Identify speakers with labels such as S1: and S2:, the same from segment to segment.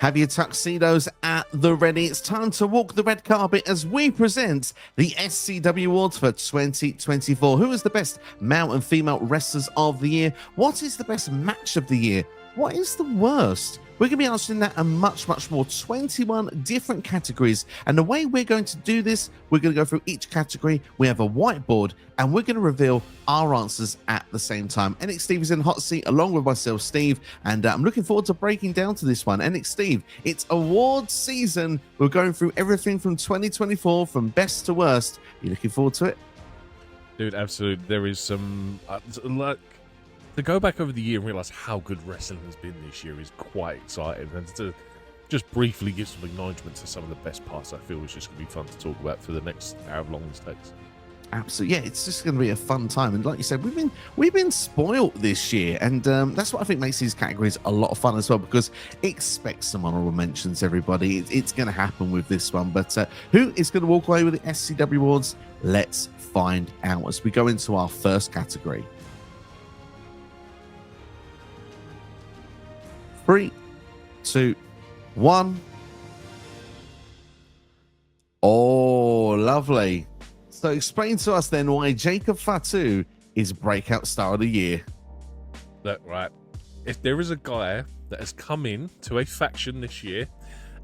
S1: Have your tuxedos at the ready. It's time to walk the red carpet as we present the SCW Awards for 2024. Who is the best male and female wrestlers of the year? What is the best match of the year? What is the worst? We're going to be answering that and much, much more. 21 different categories. And the way we're going to do this, we're going to go through each category. We have a whiteboard and we're going to reveal our answers at the same time. NX Steve is in the hot seat along with myself, Steve. And I'm looking forward to breaking down to this one. NX Steve, it's awards season. We're going through everything from 2024, from best to worst. Are you looking forward to it?
S2: Dude, absolutely. There is some... to go back over the year and realize how good wrestling has been this year is quite exciting, and to just briefly give some acknowledgement to some of the best parts, I feel is just going to be fun to talk about for the next however long this takes.
S1: Absolutely, yeah, it's just going to be a fun time, and like you said, we've been spoiled this year, and that's what I think makes these categories a lot of fun as well, because expect some honorable mentions, everybody. It's going to happen with this one, but who is going to walk away with the SCW Awards? Let's find out as we go into our first category. 3, 2, 1. Oh, lovely. So explain to us then why Jacob Fatu is Breakout Star of the Year.
S2: Look, right. If there is a guy that has come in to a faction this year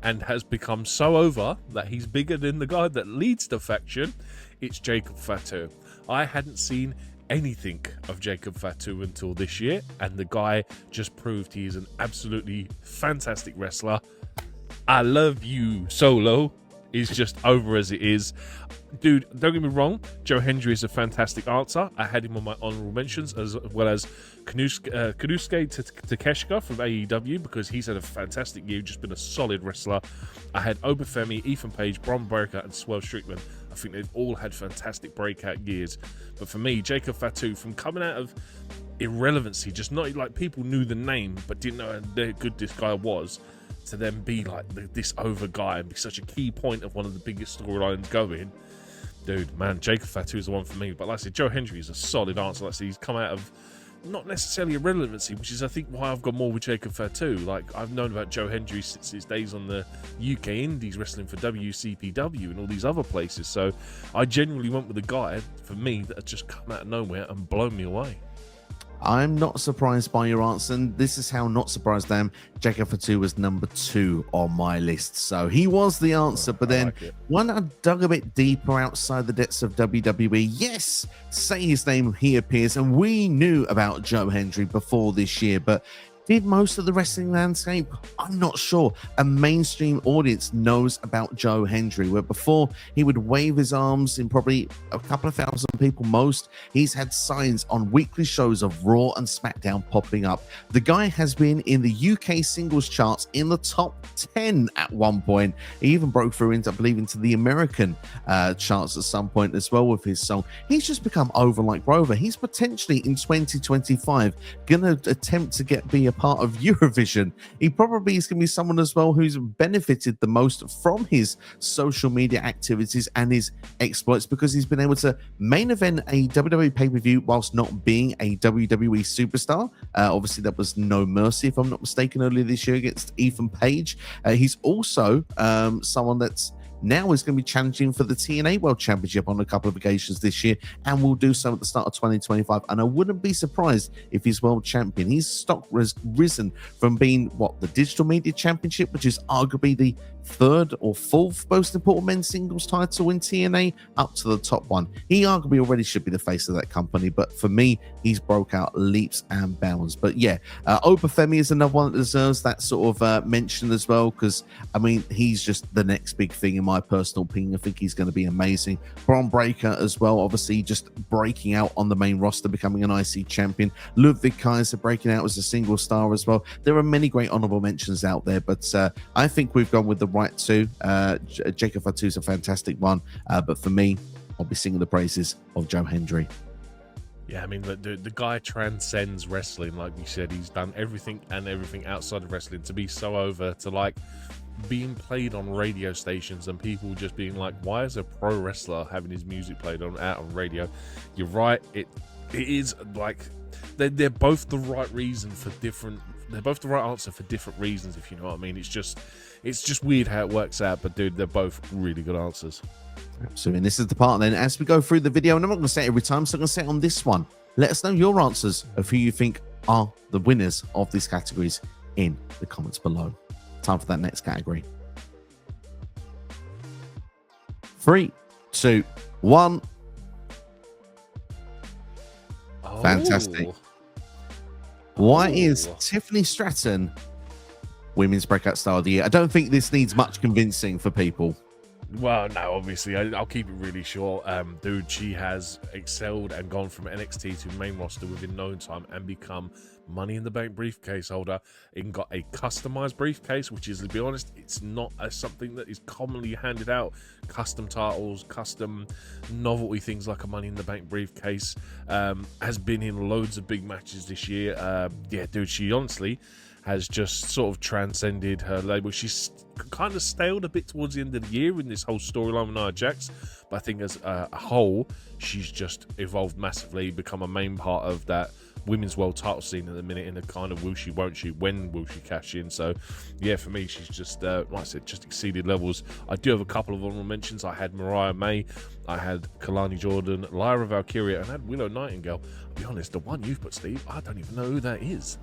S2: and has become so over that he's bigger than the guy that leads the faction, it's Jacob Fatu. I hadn't seen anything of Jacob Fatu until this year, and the guy just proved he is an absolutely fantastic wrestler. I love you, Solo. Is just over as it is. Dude, don't get me wrong, Joe Hendry is a fantastic answer. I had him on my honorable mentions, as well as Kanusuke Takeshita from AEW, because he's had a fantastic year, just been a solid wrestler. I had Obafemi, Ethan Page, Bron Breakker, and Swell Strickland. I think they've all had fantastic breakout years. But for me, Jacob Fatu, from coming out of irrelevancy, just not like people knew the name but didn't know how good this guy was, to then be like this over guy and be such a key point of one of the biggest storylines going. Dude, man, Jacob Fatu is the one for me. But like I said, Joe Hendry is a solid answer. Like I said, he's come out of not necessarily irrelevancy, which is I think why I've got more with Jacob Fatu. Like, I've known about Joe Hendry since his days on the UK Indies wrestling for WCPW and all these other places. So I genuinely went with a guy, for me, that has just come out of nowhere and blown me away.
S1: I'm not surprised by your answer, and this is how not surprised I am. Jacob Fatu was number 2 on my list, so he was the answer. But then when I dug a bit deeper outside the depths of WWE, yes, say his name, he appears, and we knew about Joe Hendry before this year, but did most of the wrestling landscape? I'm not sure. A mainstream audience knows about Joe Hendry, where before he would wave his arms in probably a couple of thousand people most. He's had signs on weekly shows of Raw and SmackDown popping up. The guy has been in the UK singles charts in the top 10 at one point. He even broke through into, I believe, into the American charts at some point as well with his song. He's just become over like Rover. He's potentially in 2025 going to attempt to be a part of Eurovision. He probably is going to be someone as well who's benefited the most from his social media activities and his exploits, because he's been able to main event a WWE pay-per-view whilst not being a WWE superstar. Obviously, that was No Mercy, if I'm not mistaken, earlier this year against Ethan Page. He's also someone that's now is going to be challenging for the TNA World Championship on a couple of occasions this year, and will do so at the start of 2025. And I wouldn't be surprised if he's world champion. His stock has risen from being, the Digital Media Championship, which is arguably the 3rd or 4th most important men's singles title in TNA, up to the top one. He arguably already should be the face of that company, but for me, he's broke out leaps and bounds. But yeah, Obafemi is another one that deserves that sort of mention as well, because I mean, he's just the next big thing in my personal opinion. I think he's going to be amazing. Bron Breakker as well, obviously just breaking out on the main roster, becoming an IC champion. Ludwig Kaiser breaking out as a single star as well. There are many great honorable mentions out there, but I think we've gone with the right two. Jacob Fatu is a fantastic one, but for me, I'll be singing the praises of Joe Hendry.
S2: Yeah, I mean, the guy transcends wrestling. Like you said, he's done everything and everything outside of wrestling to be so over, to like being played on radio stations and people just being like, why is a pro wrestler having his music played out on radio? You're right, it is like they're both the right reason for different they're both the right answer for different reasons, if you know what I mean. It's just weird how it works out, but dude, they're both really good answers.
S1: Absolutely. And this is the part then, as we go through the video, and I'm not going to say it every time, so I'm going to say it on this one. Let us know your answers of who you think are the winners of these categories in the comments below. Time for that next category. 3, 2, 1.
S2: Oh.
S1: Fantastic. Why is Tiffany Stratton Women's Breakout Star of the Year? I don't think this needs much convincing for people.
S2: Well, no, obviously, I'll keep it really short. Dude, she has excelled and gone from NXT to main roster within no time and become Money in the Bank briefcase holder. It got a customized briefcase, which is, to be honest, it's not something that is commonly handed out. Custom titles, custom novelty things like a Money in the Bank briefcase. Has been in loads of big matches this year. Yeah, dude, she honestly has just sort of transcended her label. She's kind of staled a bit towards the end of the year in this whole storyline with Nia Jax, but I think as a whole, she's just evolved massively, become a main part of that women's world title scene at the minute in a kind of will she, won't she, when will she cash in. So yeah, for me, she's just, like I said, just exceeded levels. I do have a couple of honorable mentions. I had Mariah May, I had Kalani Jordan, Lyra Valkyria, and I had Willow Nightingale. I'll be honest, the one you've put, Steve, I don't even know who that is.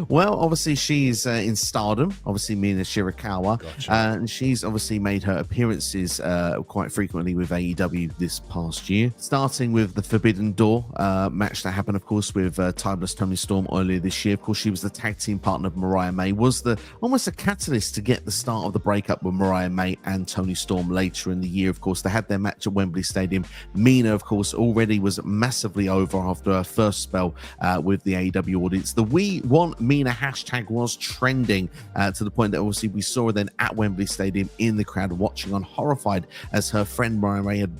S1: Well, obviously she's in Stardom, obviously Mina Shirakawa.
S2: Gotcha.
S1: And she's obviously made her appearances quite frequently with AEW this past year, starting with the Forbidden Door match that happened, of course, with Timeless Tony Storm earlier this year. Of course, she was the tag team partner of Mariah May, was the almost a catalyst to get the start of the breakup with Mariah May and Tony Storm later in the year. Of course, they had their match at Wembley Stadium. Mina, of course, already was massively over after her first spell with the AEW audience. The We Want Mina hashtag was trending to the point that obviously we saw her then at Wembley Stadium in the crowd watching on, horrified as her friend Mariah May had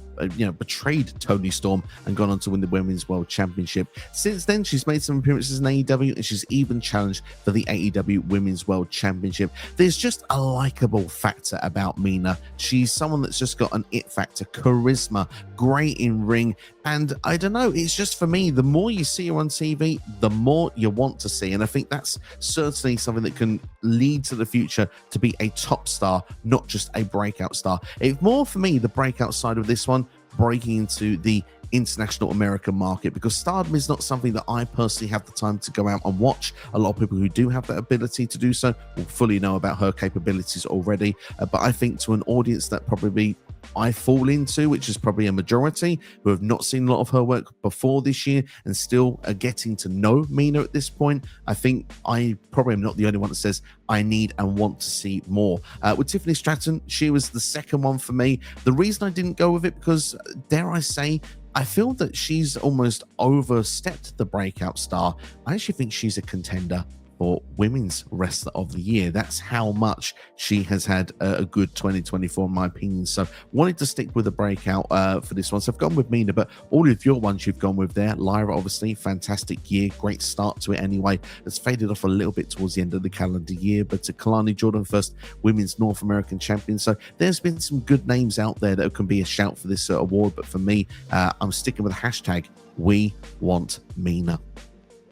S1: betrayed Tony Storm and gone on to win the Women's World Championship. Since then, she's made some appearances in AEW, and she's even challenged for the AEW Women's World Championship. There's just a likable factor about Mina. She's someone that's just got an it factor, charisma, great in ring, and I don't know, it's just, for me, the more you see her on TV, the more you want to see, and I think that's certainly something that can lead to the future to be a top star, not just a breakout star. It's more, for me, the breakout side of this one, breaking into the international American market, because Stardom is not something that I personally have the time to go out and watch. A lot of people who do have that ability to do so will fully know about her capabilities already, but I think to an audience that probably I fall into, which is probably a majority who have not seen a lot of her work before this year and still are getting to know Mina at this point, I think I probably am not the only one that says I need and want to see more. With Tiffany Stratton, she was the second one for me. The reason I didn't go with it, because dare I say, I feel that she's almost overstepped the breakout star. I actually think she's a contender for Women's Wrestler of the Year. That's how much she has had a good 2024, in my opinion. So wanted to stick with the breakout for this one. So I've gone with Mina, but all of your ones you've gone with there. Lyra, obviously, fantastic year. Great start to it anyway. It's faded off a little bit towards the end of the calendar year, but Kalani Jordan, first Women's North American Champion. So there's been some good names out there that can be a shout for this award, but for me, I'm sticking with the hashtag We Want Mina.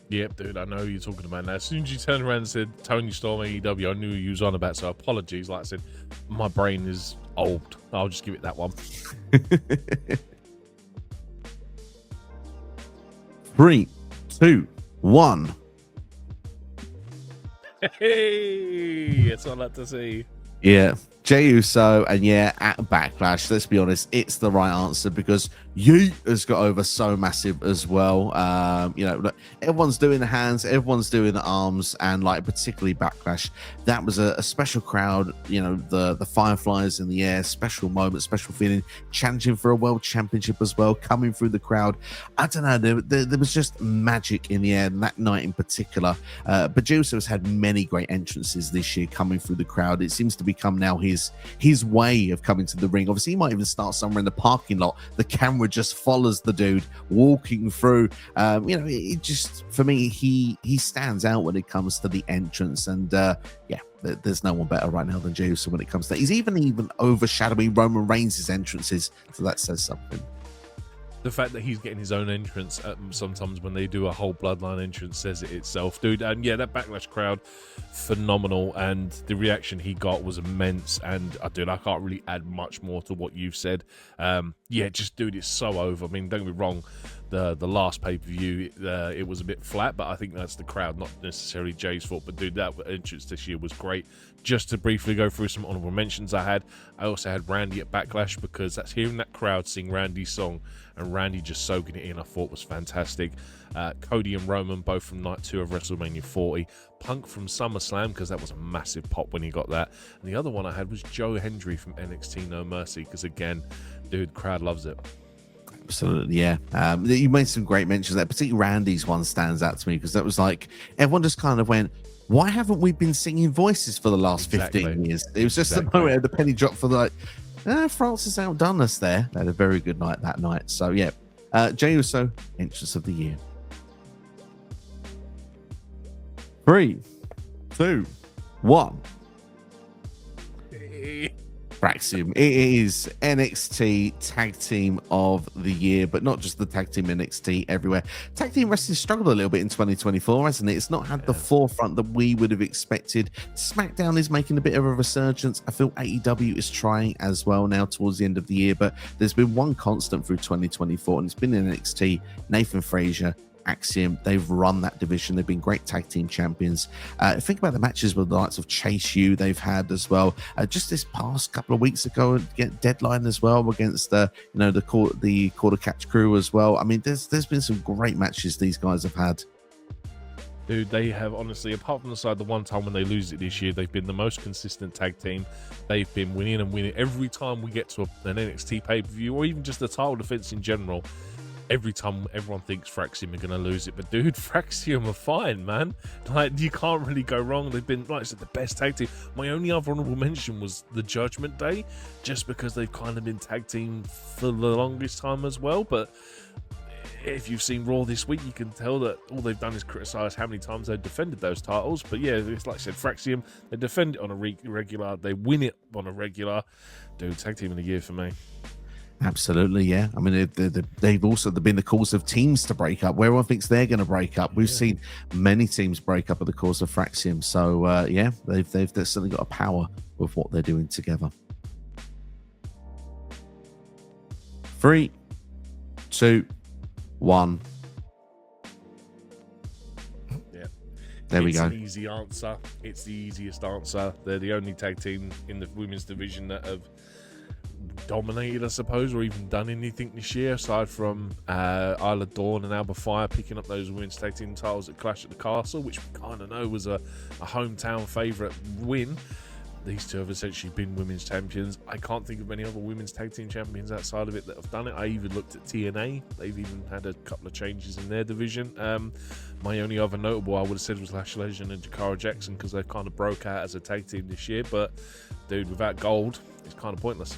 S2: Yep, dude, I know who you're talking about now. As soon as you turned around and said Tony Storm AEW, I knew who you was on about, so apologies. Like I said, my brain is old. I'll just give it that one.
S1: 3, 2, 1.
S2: Hey, that's what I like to see.
S1: Yeah, Jey Uso, and yeah, at Backlash, let's be honest, it's the right answer, because Yeet has got over so massive as well. Look, everyone's doing the hands, everyone's doing the arms, and like particularly Backlash, that was a special crowd. The fireflies in the air, special moment, special feeling, challenging for a world championship as well, coming through the crowd. I don't know, there was just magic in the air that night in particular. But Jey Uso has had many great entrances this year coming through the crowd. It seems to become now his way of coming to the ring. Obviously, he might even start somewhere in the parking lot. The camera just follows the dude walking through. It just, for me, he stands out when it comes to the entrance, and there's no one better right now than Jey Uso when it comes to that. He's even overshadowing Roman Reigns' entrances, so that says something.
S2: the fact that he's getting his own entrance sometimes when they do a whole bloodline entrance says it itself, dude. And yeah, that Backlash crowd, phenomenal, and the reaction he got was immense. And dude, I can't really add much more to what you've said. Yeah, just dude, it's so over. I mean, don't get me wrong, the last pay-per-view it was a bit flat, but I think that's the crowd, not necessarily Jay's fault. But dude, that entrance this year was great. Just to briefly go through some honorable mentions I also had Randy at Backlash, because that's hearing that crowd sing Randy's song and Randy just soaking it in, I thought was fantastic. Cody and Roman both from night 2 of WrestleMania 40. Punk from SummerSlam, because that was a massive pop when he got that. And the other one I had was Joe Hendry from NXT No Mercy, because again, dude, crowd loves it.
S1: Absolutely, yeah. You made some great mentions there, particularly Randy's one stands out to me, because that was like, everyone just kind of went, why haven't we been singing Voices for the last 15 years? It was just the moment the penny dropped for like, France has outdone us there. They had a very good night that night. So, yeah. Jey Uso, entrance of the year. 3, 2, 1. Praxium. It is NXT Tag Team of the Year, but not just the Tag Team NXT, everywhere. Tag Team Wrestling struggled a little bit in 2024, hasn't it? It's not had the forefront that we would have expected. SmackDown is making a bit of a resurgence. I feel AEW is trying as well now towards the end of the year, but there's been one constant through 2024, and it's been in NXT. Nathan Frazier, Axiom, they've run that division. They've been great tag team champions. Think about the matches with the likes of Chase U they've had as well. Just this past couple of weeks ago, get Deadline as well against the quarter catch crew as well. I mean, there's been some great matches these guys have had.
S2: Dude, they have honestly, apart from the one time when they lose it this year, they've been the most consistent tag team. They've been winning and winning every time we get to an NXT pay-per-view, or even just a title defense in general. Every time everyone thinks Fraxium are going to lose it, but dude, Fraxium are fine, man. Like, you can't really go wrong. They've been, like I said, the best tag team. My only other honorable mention was the Judgment Day, just because they've kind of been tag team for the longest time as well. But if you've seen Raw this week, you can tell that all they've done is criticize how many times they've defended those titles. But yeah, it's like I said, Fraxium, they defend it on a regular, they win it on a regular. Dude, tag team of the year for me.
S1: Absolutely, yeah. I mean, they've also been the cause of teams to break up. Where everyone thinks they're going to break up, we've seen many teams break up at the cause of Fraxium. So, yeah, they've certainly got a power with what they're doing together. 3, 2, 1.
S2: Yeah,
S1: there we go.
S2: It's an easy answer. It's the easiest answer. They're the only tag team in the women's division that have dominated, I suppose, or even done anything this year, aside from Isla Dawn and Alba Fire picking up those women's tag team titles at Clash at the Castle, which we kind of know was a hometown favourite win. These two have essentially been women's champions. I can't think of any other women's tag team champions outside of it that have done it. I even looked at TNA. They've even had a couple of changes in their division. My only other notable I would have said was Lash Legend and Jakara Jackson, because they kind of broke out as a tag team this year. But dude, without gold, it's kind of pointless.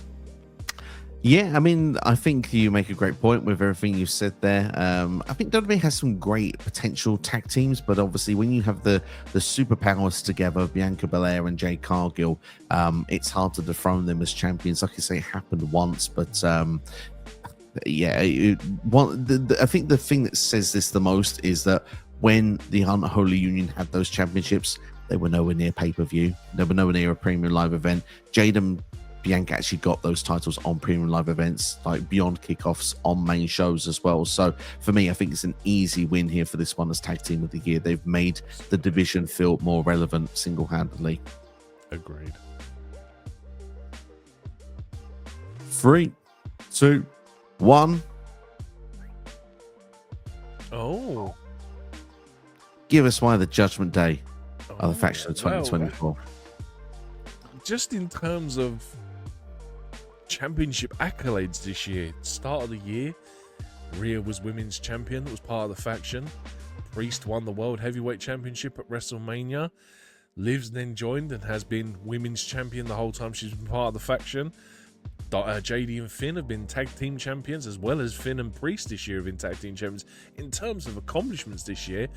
S1: Yeah, I mean, I think you make a great point with everything you've said there. I think WWE has some great potential tag teams, but obviously when you have the superpowers together, Bianca Belair and Jade Cargill, it's hard to dethrone them as champions. Like I say, it happened once, but yeah, I think the thing that says this the most is that when the Unholy Union had those championships, they were nowhere near pay-per-view. They were nowhere near a premium live event. Jade and Bianca actually got those titles on premium live events, like beyond kickoffs on main shows as well. So for me, I think it's an easy win here for this one as tag team of the year. They've made the division feel more relevant single-handedly.
S2: Agreed.
S1: 3, 2, 1.
S2: Oh.
S1: Give us why the Judgment Day are the faction of 2024.
S2: Well, just in terms of championship accolades this year, start of the year, Rhea was women's champion, that was part of the faction. Priest won the World Heavyweight Championship at WrestleMania. Liv's then joined and has been women's champion the whole time she's been part of the faction. JD and Finn have been tag team champions, as well as Finn and Priest this year have been tag team champions. In terms of accomplishments this year,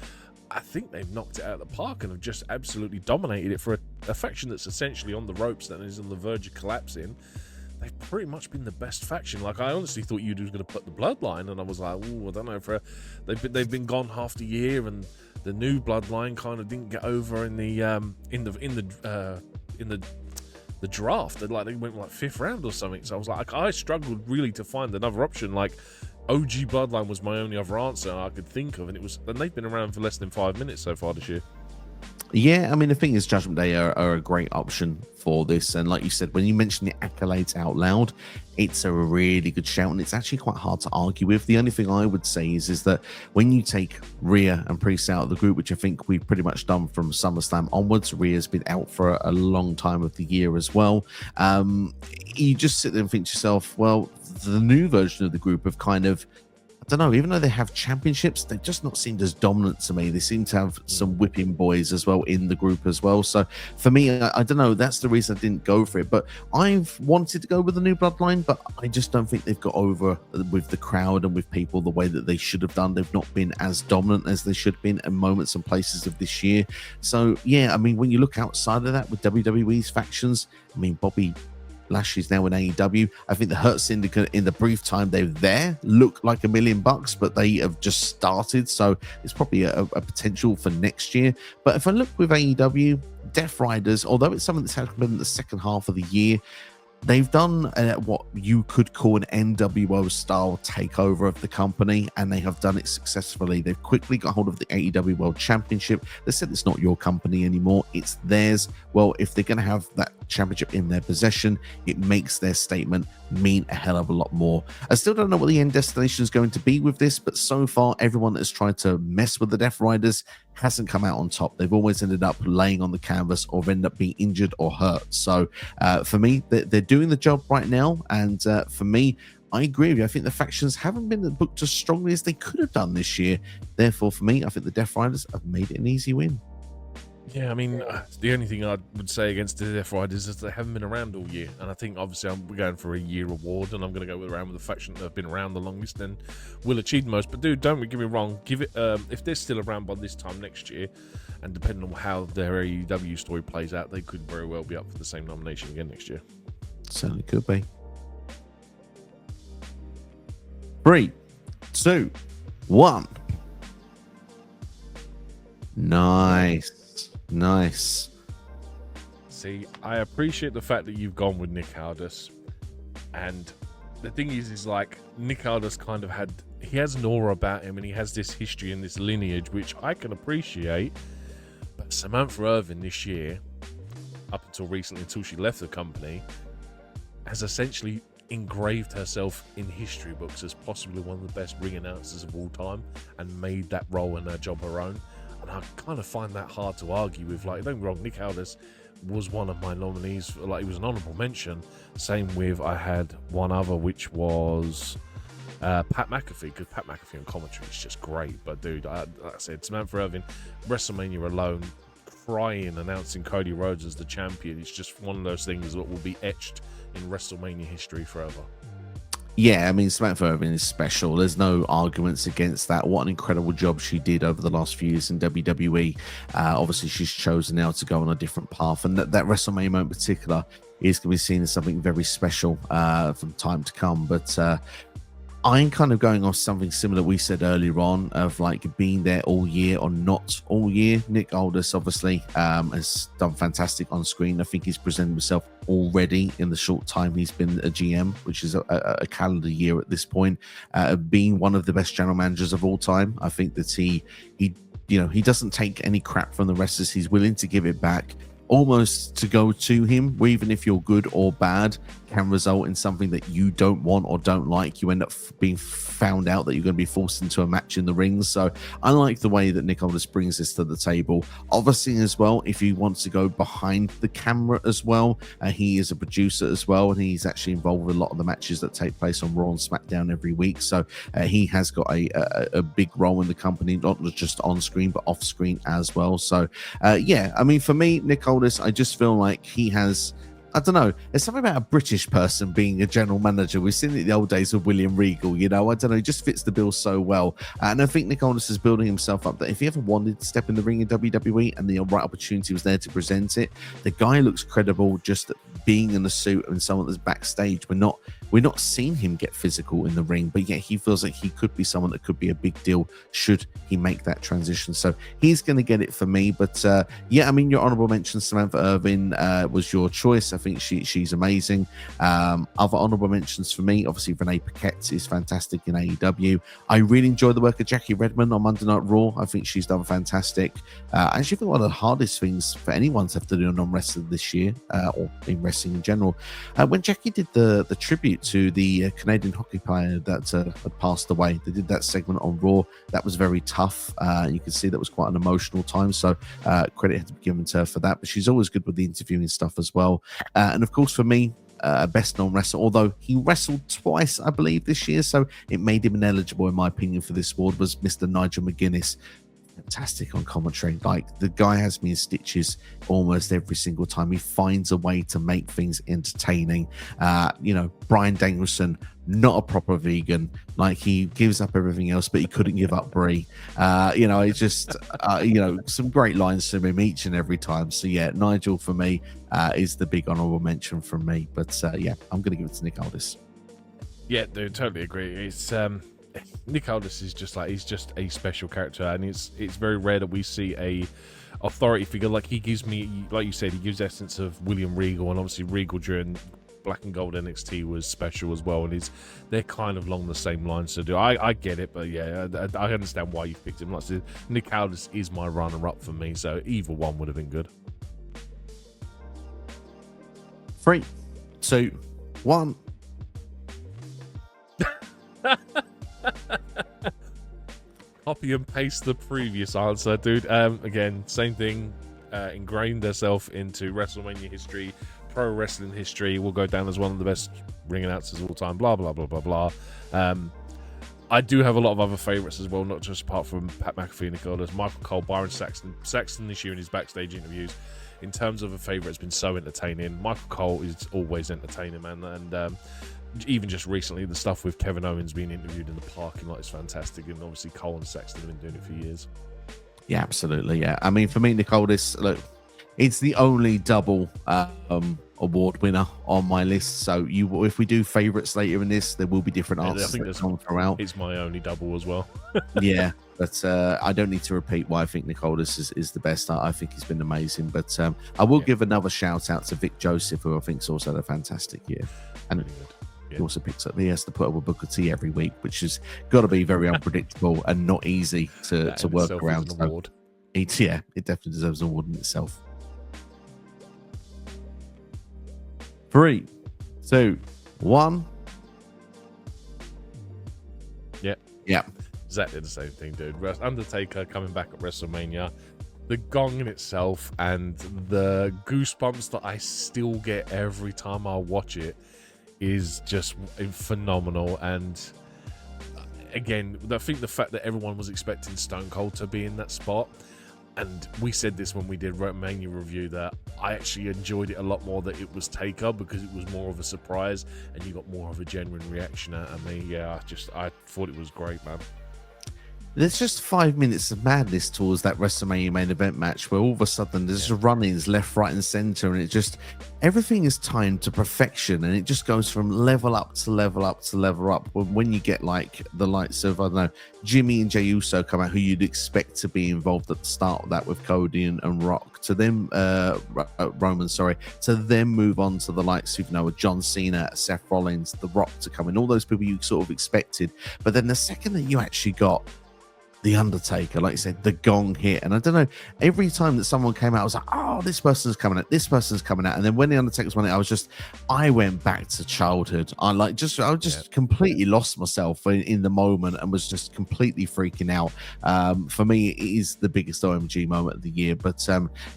S2: I think they've knocked it out of the park and have just absolutely dominated it for a faction that's essentially on the ropes, that is on the verge of collapsing. they've pretty much been the best faction. Like, I honestly thought you was going to put the Bloodline, and I was like, oh, I don't know. They've been gone half the year, and the new Bloodline kind of didn't get over in the draft. They went like 5th round or something. So I was like, I struggled really to find another option. Like, OG Bloodline was my only other answer I could think of, and they've been around for less than 5 minutes so far this year.
S1: Yeah, I mean, the thing is, Judgment Day are a great option for this. And like you said, when you mention the accolades out loud, it's a really good shout, and it's actually quite hard to argue with. The only thing I would say is that when you take Rhea and Priest out of the group, which I think we've pretty much done from SummerSlam onwards, Rhea's been out for a long time of the year as well. You just sit there and think to yourself, well, the new version of the group have kind of, I don't know, even though they have championships, they've just not seemed as dominant to me. They seem to have some whipping boys as well in the group as well. So for me, I don't know, that's the reason I didn't go for it. But I've wanted to go with the new Bloodline, but I just don't think they've got over with the crowd and with people the way that they should have done. They've not been as dominant as they should have been at moments and places of this year. So yeah, I mean, when you look outside of that with WWE's factions, I mean, Bobby Lashley's now in AEW. I think the Hurt Syndicate, in the brief time they're there, look like $1 million, but they have just started, so it's probably a potential for next year. But if I look with AEW, Death Riders, although it's something that's happened in the second half of the year, they've done what you could call an NWO style takeover of the company, and they have done it successfully. They've quickly got hold of the AEW World Championship. They said it's not your company anymore, it's theirs. Well, if they're going to have that championship in their possession, it makes their statement mean a hell of a lot more. I still don't know what the end destination is going to be with this, but so far everyone that has tried to mess with the Death Riders hasn't come out on top. They've always ended up laying on the canvas or ended up being injured or hurt. So for me, they're doing the job right now, and for me, I agree with you. I think the factions haven't been booked as strongly as they could have done this year. Therefore, for me, I think the Death Riders have made it an easy win.
S2: Yeah, I mean, the only thing I would say against the Death Riders is they haven't been around all year. And I think, obviously, we're going for a year award, and I'm going to go around with the faction that have been around the longest and will achieve the most. But, dude, don't get me wrong. Give it, if they're still around by this time next year, and depending on how their AEW story plays out, they could very well be up for the same nomination again next year.
S1: Certainly could be. 3, 2, 1. Nice.
S2: See, I appreciate the fact that you've gone with Nick Aldis, and the thing is like, Nick Aldis kind of he has an aura about him, and he has this history and this lineage, which I can appreciate. But Samantha Irvin this year, up until recently, until she left the company, has essentially engraved herself in history books as possibly one of the best ring announcers of all time, and made that role and her job her own. And I kind of find that hard to argue with. Like, don't get me wrong, Nick Aldis was one of my nominees. Like, he was an honourable mention. Same with, I had one other, which was Pat McAfee, because Pat McAfee on commentary is just great. But dude, like I said, Samantha Irvin, WrestleMania alone, crying, announcing Cody Rhodes as the champion, it's just one of those things that will be etched in WrestleMania history forever.
S1: Yeah, I mean, Samantha Irvin is special. There's no arguments against that. What an incredible job she did over the last few years in WWE. Obviously, she's chosen now to go on a different path. And that WrestleMania moment in particular is going to be seen as something very special from time to come. But I'm kind of going off something similar we said earlier on, of like being there all year or not all year. Nick Aldis obviously has done fantastic on screen. I think he's presented himself already in the short time he's been a GM, which is a calendar year at this point, being one of the best general managers of all time. I think that he doesn't take any crap from the wrestlers. He's willing to give it back, almost to go to him, where even if you're good or bad, can result in something that you don't want or don't like. You end up being found out that you're going to be forced into a match in the ring. So I like the way that Nick Aldis brings this to the table. Obviously, as well, if he wants to go behind the camera as well, he is a producer as well, and he's actually involved with a lot of the matches that take place on Raw and SmackDown every week. So he has got a big role in the company, not just on screen but off screen as well. So yeah, I mean, for me, Nick Aldis, I just feel like he has I don't know. There's something about a British person being a general manager. We've seen it in the old days of William Regal, you know. I don't know. He just fits the bill so well. And I think Nick Aldis is building himself up that if he ever wanted to step in the ring in WWE and the right opportunity was there to present it, the guy looks credible just being in the suit and someone that's backstage. We're not seeing him get physical in the ring, but yet he feels like he could be someone that could be a big deal should he make that transition. So he's going to get it for me. But yeah, I mean, your honorable mention, Samantha Irvin, was your choice. I think she's amazing. Other honorable mentions for me, obviously Renee Paquette is fantastic in AEW. I really enjoy the work of Jackie Redmond on Monday Night Raw. I think she's done fantastic. I actually think one of the hardest things for anyone to have to do on wrestling this year, or in wrestling in general, when Jackie did the tribute to the Canadian hockey player that had passed away, they did that segment on Raw. That was very tough. You can see that was quite an emotional time, so credit had to be given to her for that. But she's always good with the interviewing stuff as well. And of course, for me, best non-wrestler, although he wrestled twice, I believe, this year, so it made him ineligible, in my opinion, for this award, was Mr. Nigel McGuinness. Fantastic on commentary. Like, the guy has me in stitches almost every single time. He finds a way to make things entertaining. You know, Bryan Danielson, not a proper vegan. Like, he gives up everything else, but he couldn't give up brie. You know, it's just you know, some great lines from him each and every time. So yeah, Nigel for me is the big honorable mention from me. But yeah, I'm gonna give it to Nick Aldis.
S2: Yeah, dude, totally agree. It's Nick Aldis is just like, he's just a special character, and it's very rare that we see a authority figure. Like, he gives me, like you said, he gives essence of William Regal, and obviously Regal during Black and Gold NXT was special as well, and they're kind of along the same lines. So I get it, but yeah, I understand why you picked him. Like I said, Nick Aldis is my runner-up for me, so either one would have been good.
S1: 3, 2, 1.
S2: Copy and paste the previous answer, dude. Again, same thing. Ingrained herself into WrestleMania history, pro wrestling history. Will go down as one of the best ring announcers of all time. Blah blah blah blah blah. I do have a lot of other favorites as well, not just apart from Pat McAfee and Nick Aldis. Michael Cole, Byron Saxton this year in his backstage interviews. In terms of a favorite, it's been so entertaining. Michael Cole is always entertaining, man, and even just recently, the stuff with Kevin Owens being interviewed in the parking lot is fantastic, and obviously Cole and Sexton have been doing it for years. Yeah,
S1: absolutely. Yeah, I mean, for me, Nick Aldis, look, it's the only double award winner on my list. So if we do favorites later in this, there will be different answers.
S2: I think
S1: that come throughout.
S2: It's my only double as well.
S1: Yeah, but I don't need to repeat why I think Nick Aldis is the best. I think he's been amazing. But I will give another shout out to Vic Joseph, who I think's also had a fantastic year. And
S2: really good.
S1: He also picks up. He has to put up with Booker T every week, which has got to be very unpredictable and not easy to work around. So it definitely deserves an award in itself. 3, 2, 1. Yeah.
S2: Exactly the same thing, dude. Undertaker coming back at WrestleMania. The gong in itself and the goosebumps that I still get every time I watch it is just phenomenal. And again, I think the fact that everyone was expecting Stone Cold to be in that spot, and we said this when we did Mania review, that I actually enjoyed it a lot more that it was Taker, because it was more of a surprise and you got more of a genuine reaction out of me. Yeah, I thought it was great, man.
S1: There's just 5 minutes of madness towards that WrestleMania main event match where all of a sudden there's just run-ins left, right, and center, and it just, everything is timed to perfection, and it just goes from level up to level up to level up. When you get like the likes of, I don't know, Jimmy and Jey Uso come out, who you'd expect to be involved at the start of that with Cody and Rock, to them, Roman, to then move on to the likes of, you know, John Cena, Seth Rollins, The Rock to come in, all those people you sort of expected. But then the second that you actually got The Undertaker, like you said, the gong hit, and I don't know, every time that someone came out, I was like, oh, this person's coming out, this person's coming out. And then when The Undertaker's won it, I went back to childhood. I just completely lost myself in the moment and was just completely freaking out. For me, it is the biggest OMG moment of the year, but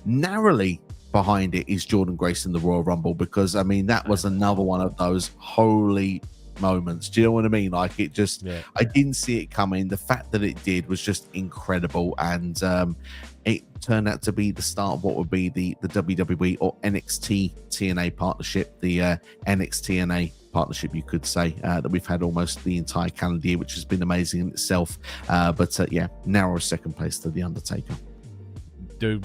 S1: narrowly behind it is Jordan Grace in the Royal Rumble, because I mean, that was another one of those holy moments. Do you know what I mean? Like it just,
S2: Yeah.
S1: I didn't see it coming. The fact that it did was just incredible, and it turned out to be the start of what would be the WWE or NXT TNA partnership, the NXT partnership, you could say, that we've had almost the entire calendar year, which has been amazing in itself. But yeah, narrow second place to The Undertaker.
S2: Dude,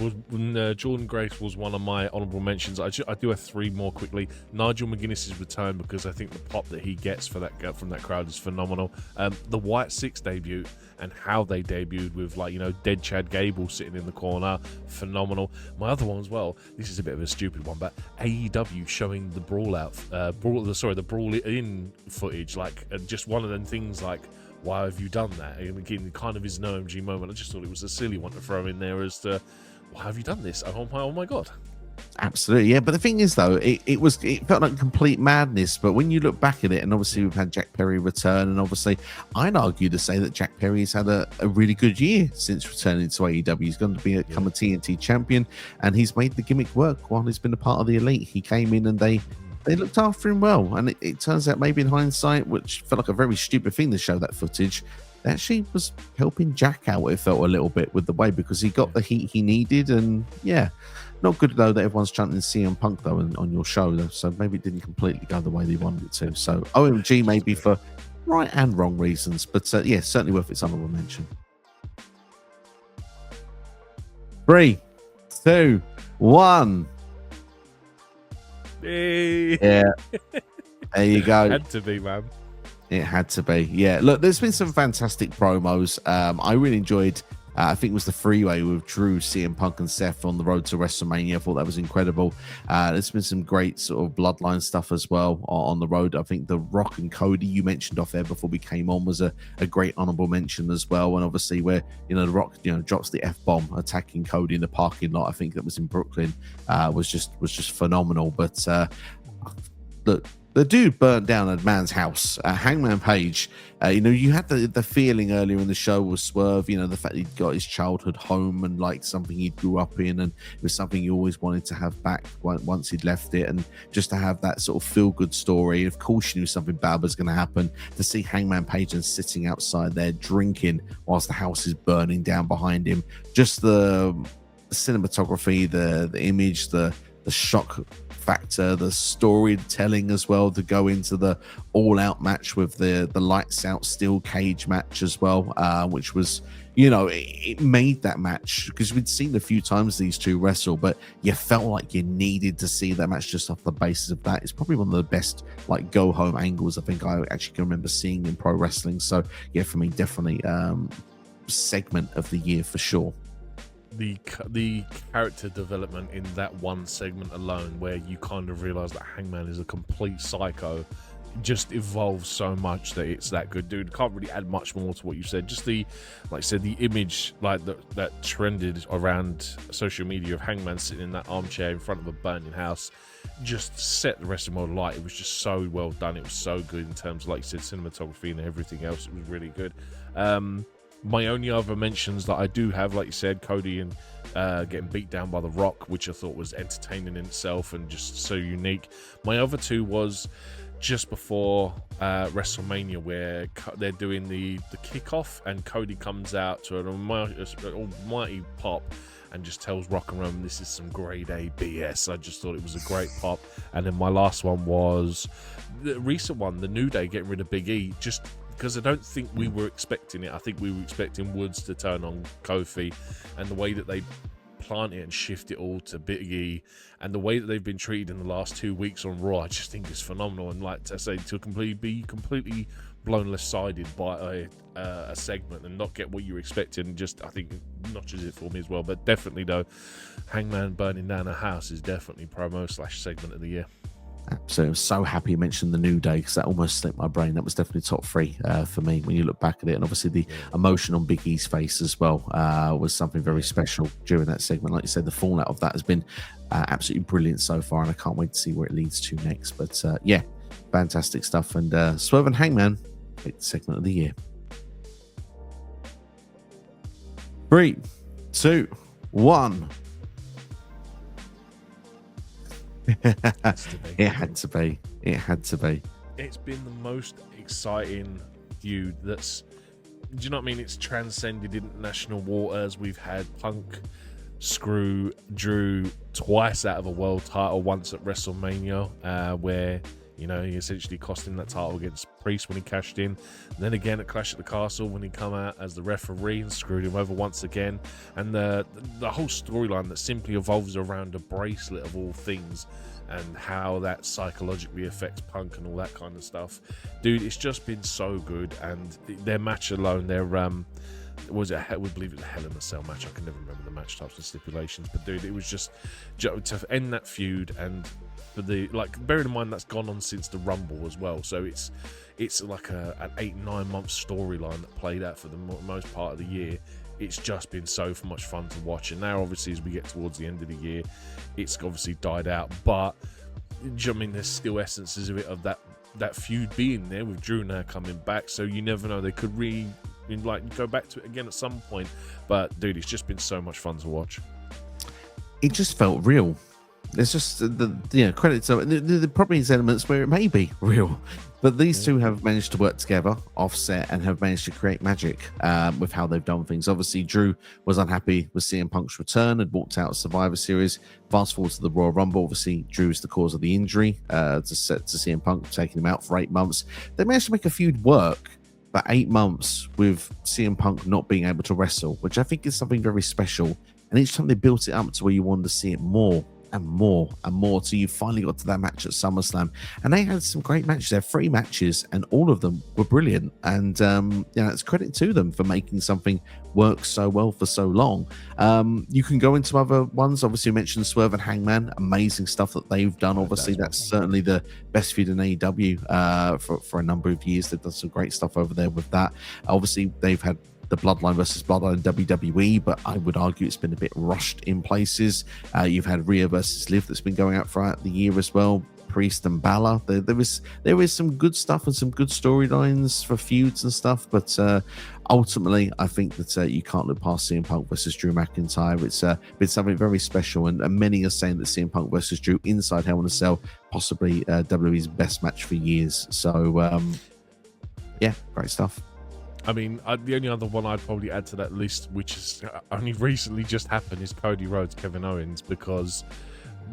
S2: Jordan Grace was one of my honorable mentions. I do have 3 more quickly. Nigel McGuinness's return, because I think the pop that he gets for that from that crowd is phenomenal. The White Six debut and how they debuted with, like, you know, dead Chad Gable sitting in the corner, phenomenal. My other one as well, this is a bit of a stupid one, but AEW showing the brawl in footage, like just one of them things like, why have you done that? And again, it kind of is an OMG moment. I just thought it was a silly one to throw in there as to, why have you done this? Oh my God.
S1: Absolutely, yeah. But the thing is, though, it felt like complete madness. But when you look back at it, and obviously we've had Jack Perry return, and obviously I'd argue to say that Jack Perry has had a really good year since returning to AEW. He's going to become a TNT champion, and he's made the gimmick work while he's been a part of the Elite. He came in and they looked after him well, and it turns out, maybe in hindsight, which felt like a very stupid thing to show that footage, that actually was helping Jack out, it felt a little bit, with the way, because he got the heat he needed. And yeah, not good though that everyone's chanting CM Punk though on your show though, so maybe it didn't completely go the way they wanted it to. So OMG maybe for right and wrong reasons, but yeah, certainly worth its honorable mention. 3, 2, 1.
S2: Hey.
S1: Yeah, there you go.
S2: Had to be, man.
S1: It had to be. Yeah, look, there's been some fantastic promos. I really enjoyed, I think it was the freeway with Drew, CM Punk and Seth on the road to WrestleMania. I thought that was incredible. There's been some great sort of bloodline stuff as well on the road. I think the Rock and Cody you mentioned off air before we came on was a great honorable mention as well. And obviously where, you know, the Rock, you know, drops the F-bomb attacking Cody in the parking lot, I think that was in Brooklyn, was just phenomenal. But look, the dude burnt down a man's house. Hangman Page, you know, you had the feeling earlier in the show with Swerve, you know, the fact he'd got his childhood home and like something he grew up in, and it was something he always wanted to have back once he'd left it, and just to have that sort of feel-good story. Of course you knew something bad was going to happen. To see Hangman Page and sitting outside there drinking whilst the house is burning down behind him, just the cinematography, the image, the shock factor, the storytelling as well, to go into the all-out match with the lights out steel cage match as well, which was, you know, it made that match, because we'd seen a few times these two wrestle, but you felt like you needed to see that match just off the basis of that. It's probably one of the best like go home angles I think I actually can remember seeing in pro wrestling. So yeah, for me, definitely segment of the year for sure.
S2: The character development in that one segment alone, where you kind of realize that Hangman is a complete psycho, just evolves so much that it's that good, dude. Can't really add much more to what you said. Just the, like I said, the image like that trended around social media of Hangman sitting in that armchair in front of a burning house just set the rest of my light. It was just so well done. It was so good in terms of, like you said, cinematography and everything else. It was really good. My only other mentions that I do have, like you said, Cody and getting beat down by The Rock, which I thought was entertaining in itself and just so unique. My other 2 was just before WrestleMania, where they're doing the kickoff and Cody comes out to an almighty pop and just tells Rock and Roman this is some grade A BS. I just thought it was a great pop. And then my last one was the recent one, the New Day getting rid of Big E, just because I don't think we were expecting it. I think we were expecting Woods to turn on Kofi, and the way that they plant it and shift it all to Big E, and the way that they've been treated in the last 2 weeks on Raw, I just think is phenomenal. And like I say, to be completely blown left-sided by a segment and not get what you were expecting, just I think notches it for me as well. But definitely though, Hangman burning down a house is definitely promo/segment of the year.
S1: So I'm so happy you mentioned the New Day, because that almost slipped my brain. That was definitely top 3 for me when you look back at it. And obviously the emotion on Big E's face as well was something very special during that segment. Like you said, the fallout of that has been absolutely brilliant so far, and I can't wait to see where it leads to next. But yeah, fantastic stuff. And Swerve and Hangman, segment of the year. 3, 2, 1. It had to be.
S2: it's been the most exciting feud that's, do you know what I mean? It's transcended international waters. We've had Punk screw Drew twice out of a world title, once at WrestleMania, where, you know, he essentially cost him that title against Priest when he cashed in. Then again at Clash at the Castle when he come out as the referee and screwed him over once again. And the whole storyline that simply evolves around a bracelet of all things, and how that psychologically affects Punk and all that kind of stuff. Dude, it's just been so good. And their match alone, their we believe it was a Hell in a Cell match. I can never remember the match types and stipulations, but dude, it was just to end that feud. And for the, like, bearing in mind that's gone on since the Rumble as well, so it's like an 8-9 month storyline that played out for the most part of the year. It's just been so much fun to watch. And now obviously as we get towards the end of the year, it's obviously died out, but do you know what I mean, there's still essences of it, of that feud being there with Drew now coming back. So you never know, they could go back to it again at some point. But dude, it's just been so much fun to watch.
S1: It just felt real. There's just credits. The probably is elements where it may be real, but these two have managed to work together, offset, and have managed to create magic with how they've done things. Obviously, Drew was unhappy with CM Punk's return, had walked out of Survivor Series. Fast forward to the Royal Rumble, obviously Drew is the cause of the injury to CM Punk, taking him out for 8 months. They managed to make a feud work for 8 months with CM Punk not being able to wrestle, which I think is something very special. And each time they built it up to where you wanted to see it more and more and more, till you finally got to that match at SummerSlam. And they had some great matches. They had 3 matches, and all of them were brilliant. And it's credit to them for making something work so well for so long. You can go into other ones. Obviously, you mentioned Swerve and Hangman. Amazing stuff that they've done. Obviously, that's certainly the best feud in AEW for a number of years. They've done some great stuff over there with that. Obviously, they've had the Bloodline versus Bloodline in WWE, but I would argue it's been a bit rushed in places. You've had Rhea versus Liv that's been going out throughout the year as well. Priest and Balor. There is some good stuff and some good storylines for feuds and stuff, but ultimately, I think that you can't look past CM Punk versus Drew McIntyre. It's been something very special, and many are saying that CM Punk versus Drew inside Hell in a Cell, possibly WWE's best match for years. So, great stuff.
S2: I mean, the only other one I'd probably add to that list, which has only recently just happened, is Cody Rhodes, Kevin Owens, because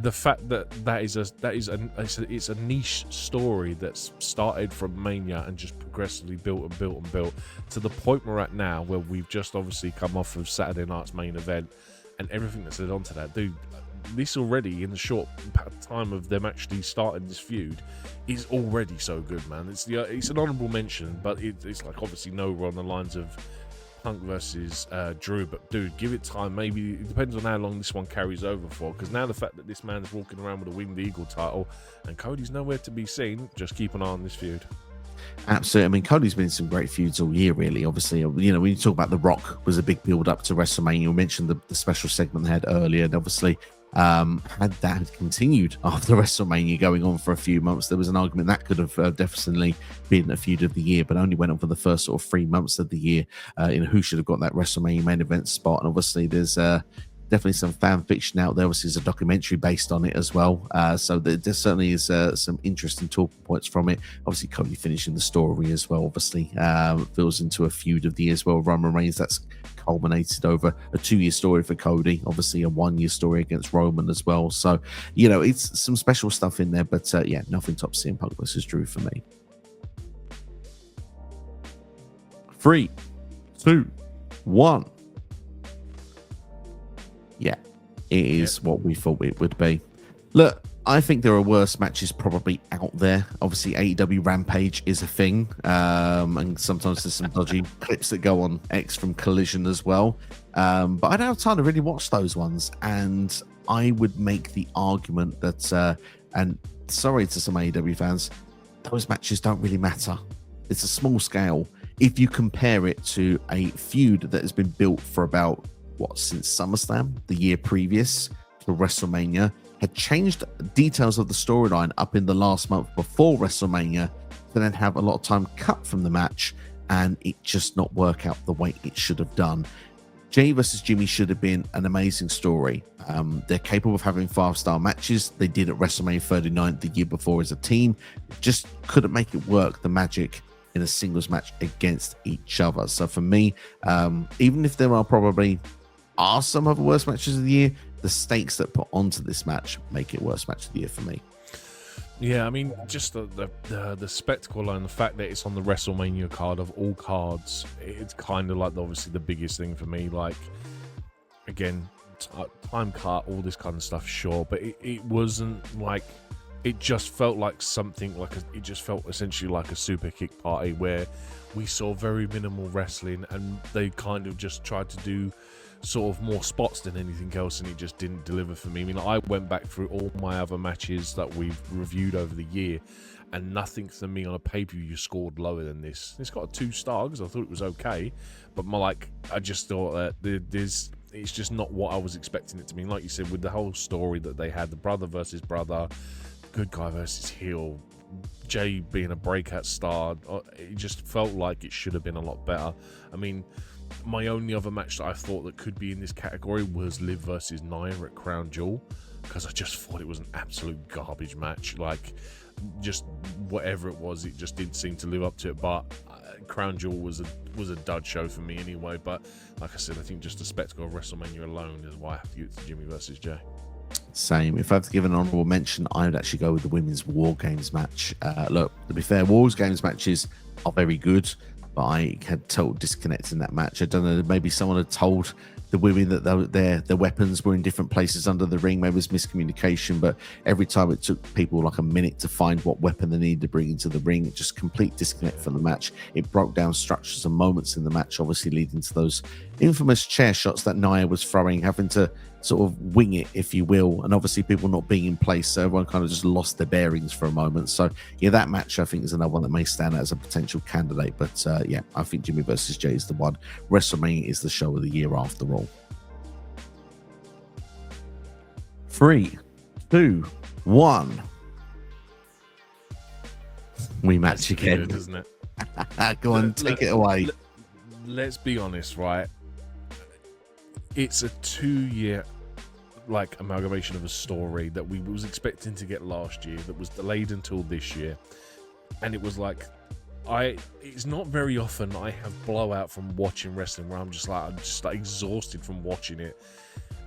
S2: the fact that it's a niche story that's started from Mania and just progressively built to the point we're at now, where we've just obviously come off of Saturday night's main event and everything that's led on to that. Dude, this already, in the short time of them actually starting this feud, is already so good, man. It's an honourable mention, but it's like obviously nowhere on the lines of Punk versus Drew. But dude, give it time. Maybe it depends on how long this one carries over for, because now the fact that this man's walking around with a Winged Eagle title and Cody's nowhere to be seen, just keep an eye on this feud.
S1: Absolutely. I mean, Cody's been in some great feuds all year, really. Obviously, when you talk about The Rock, was a big build up to WrestleMania. You mentioned the special segment they had earlier, and obviously had that continued after WrestleMania going on for a few months, there was an argument that could have definitely been a feud of the year, but only went on for the first sort of 3 months of the year. Who should have got that WrestleMania main event spot? And obviously there's definitely some fan fiction out there. Obviously, there's a documentary based on it as well. So there certainly is some interesting talking points from it. Obviously, Cody finishing the story as well. Obviously, feels into a feud of the year as well. Roman Reigns, that's culminated over a 2-year story for Cody. Obviously, a 1-year story against Roman as well. So, it's some special stuff in there. But nothing tops CM Punk versus Drew for me. 3, 2, 1. Yeah, it is what we thought it would be. Look, I think there are worse matches probably out there. Obviously, AEW Rampage is a thing, and sometimes there's some dodgy clips that go on X from Collision as well. But I don't have time to really watch those ones, and I would make the argument that, and sorry to some AEW fans, those matches don't really matter. It's a small scale. If you compare it to a feud that has been built for about since SummerSlam, the year previous to WrestleMania, had changed details of the storyline up in the last month before WrestleMania, to then have a lot of time cut from the match and it just not work out the way it should have done. Jay versus Jimmy should have been an amazing story. They're capable of having 5-star matches. They did at WrestleMania 39 the year before as a team. Just couldn't make it work, the magic in a singles match against each other. So for me, even if there are some of the worst matches of the year, the stakes that put onto this match make it worst match of the year for me.
S2: Yeah, I mean, just the spectacle and the fact that it's on the WrestleMania card of all cards, it's kind of like obviously the biggest thing for me. Like, again, time cut, all this kind of stuff, sure, but it wasn't like, it just felt like something like it just felt essentially like a super kick party where we saw very minimal wrestling and they kind of just tried to do sort of more spots than anything else, and it just didn't deliver for me. I mean, I went back through all my other matches that we've reviewed over the year, and nothing for me on a pay-per-view scored lower than this. It's got a 2-star because I thought it was okay, but I just thought that it's just not what I was expecting it to be. Like you said, with the whole story that they had, the brother versus brother, good guy versus heel, Jay being a breakout star, it just felt like it should have been a lot better. I mean, my only other match that I thought that could be in this category was Liv versus Nia at Crown Jewel, because I just thought it was an absolute garbage match. Like, just whatever it was, it just didn't seem to live up to it. But Crown Jewel was a dud show for me anyway. But like I said, I think just the spectacle of WrestleMania alone is why I have to give it to Jimmy versus Jay.
S1: Same. If I have to give an honorable mention, I would actually go with the women's War Games match. Look, to be fair, War Games matches are very good, but I had total disconnect in that match. I don't know, maybe someone had told the women that their weapons were in different places under the ring. Maybe it was miscommunication, but every time it took people like a minute to find what weapon they needed to bring into the ring. It just complete disconnect from the match. It broke down structures and moments in the match, obviously leading to those infamous chair shots that Nia was throwing, having to sort of wing it, if you will, and obviously people not being in place, so everyone kind of just lost their bearings for a moment. So yeah, that match I think is another one that may stand out as a potential candidate, but yeah, I think Jimmy versus Jay is the one. WrestleMania is the show of the year after all. 3, 2, 1, we match again.
S2: Good, isn't it?
S1: Go on, take it away.
S2: Let's be honest, right? It's a 2-year like amalgamation of a story that we was expecting to get last year that was delayed until this year, and it was like, it's not very often I have blowout from watching wrestling where I'm just like exhausted from watching it.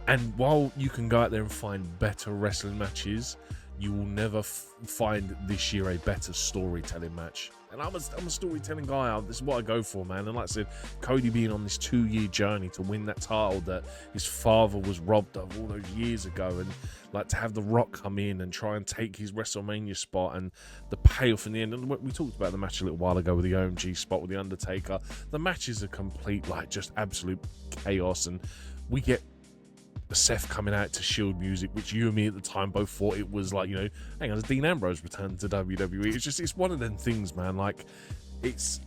S2: And while you can go out there and find better wrestling matches, you will never find this year a better storytelling match. And I'm a storytelling guy. This is what I go for, man. And like I said, Cody being on this 2-year journey to win that title that his father was robbed of all those years ago, and like to have The Rock come in and try and take his WrestleMania spot, and the payoff in the end. And we talked about the match a little while ago with the OMG spot with The Undertaker. The match is a complete, like, just absolute chaos, and we get Seth coming out to Shield music, which you and me at the time both thought it was like, you know, hang on, Dean Ambrose returned to WWE. It's one of them things, man. Like, it's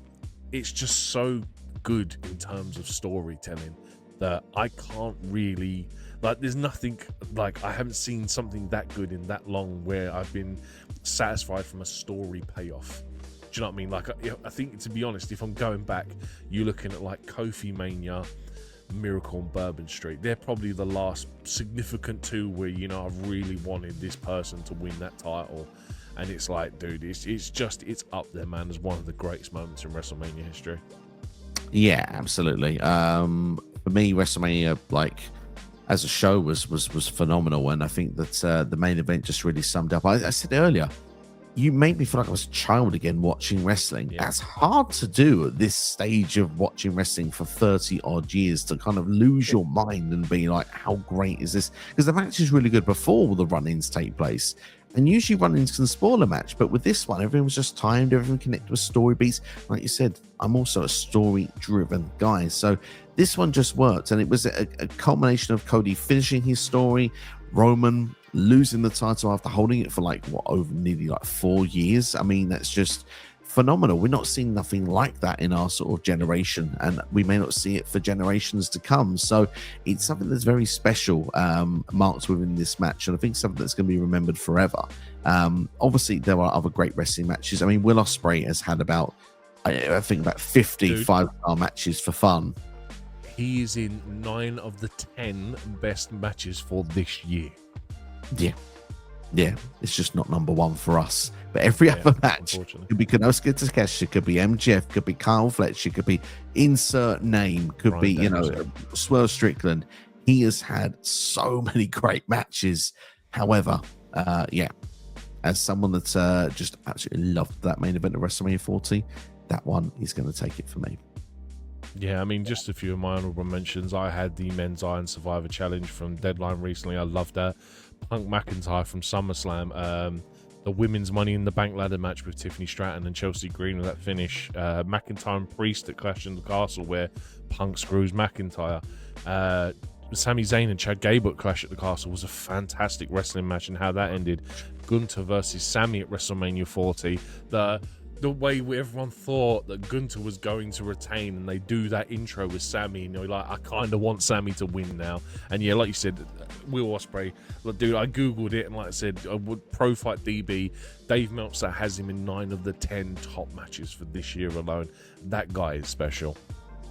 S2: just so good in terms of storytelling that I can't really, like, there's nothing, like, I haven't seen something that good in that long where I've been satisfied from a story payoff. Do you know what I mean? Like, I think, to be honest, if I'm going back, you're looking at like Kofi Mania, Miracle on Bourbon Street. They're probably the last significant 2 where, you know, I've really wanted this person to win that title. And it's like, dude, it's up there, man, as one of the greatest moments in WrestleMania history.
S1: Yeah, absolutely. For me, WrestleMania, like, as a show was phenomenal, and I think that the main event just really summed up. I said earlier, you made me feel like I was a child again watching wrestling. Yeah. That's hard to do at this stage of watching wrestling for 30 odd years, to kind of lose your mind and be like, how great is this? Because the match is really good before the run-ins take place. And usually run-ins can spoil a match, but with this one, everything was just timed, everything connected with story beats. Like you said, I'm also a story-driven guy, so this one just worked, and it was a culmination of Cody finishing his story, Roman losing the title after holding it for like over nearly like 4 years. I mean, that's just phenomenal. We're not seeing nothing like that in our sort of generation, and we may not see it for generations to come. So it's something that's very special, marked within this match, and I think something that's going to be remembered forever. Obviously, there are other great wrestling matches. I mean, Will Ospreay has had about, I think, about 50 5-star matches for fun.
S2: he is in 9 of the 10 best matches for this year.
S1: Yeah, it's just not number one for us. But every other match could be Konosuke Takeshita, could be MJF, could be Kyle Fletcher, could be insert name, could
S2: Brian
S1: be
S2: Danielson.
S1: Swerve Strickland. He has had so many great matches. However, as someone that just absolutely loved that main event of WrestleMania 40, that one is going to take it for me.
S2: Yeah, I mean, just a few of my honorable mentions. I had the Men's Iron Survivor Challenge from Deadline recently. I loved that. Punk McIntyre from SummerSlam. The Women's Money in the Bank ladder match with Tiffany Stratton and Chelsea Green with that finish. McIntyre and Priest at Clash in the Castle where Punk screws McIntyre. Sami Zayn and Chad Gable at Clash at the Castle was a fantastic wrestling match, and how that ended. Gunther versus Sami at WrestleMania 40. The way everyone thought that Gunther was going to retain, and they do that intro with Sami, and you're like, I kind of want Sami to win now. And yeah, like you said, Will Ospreay, look, dude, I googled it, and like I said, I would Pro Fight DB, Dave Meltzer has him in 9 of the 10 top matches for this year alone. That guy is special.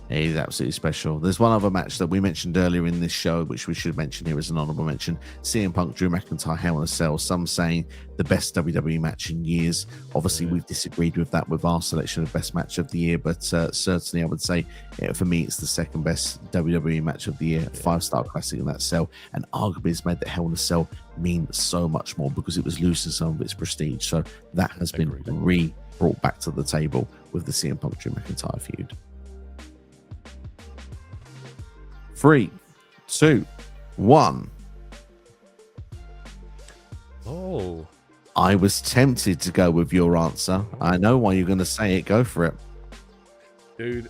S1: He's absolutely special. There's one other match that we mentioned earlier in this show, which we should mention here as an honorable mention. CM Punk, Drew McIntyre, Hell in a Cell. Some saying the best WWE match in years. Obviously, we've disagreed with that with our selection of best match of the year, but certainly I would say for me, it's the second best WWE match of the year. 5-star classic in that cell, and arguably has made that Hell in a Cell mean so much more because it was losing some of its prestige. So that has been brought back to the table with the CM Punk, Drew McIntyre feud. 3, 2, 1.
S2: Oh.
S1: I was tempted to go with your answer. I know why you're going to say it. Go for it.
S2: Dude,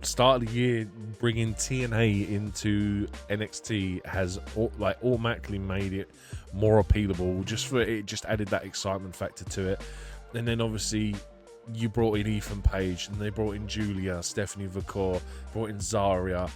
S2: start of the year, bringing TNA into NXT has automatically made it more appealable. Just added that excitement factor to it. And then obviously you brought in Ethan Page, and they brought in Julia, Stephanie Vacour, brought in Zarya.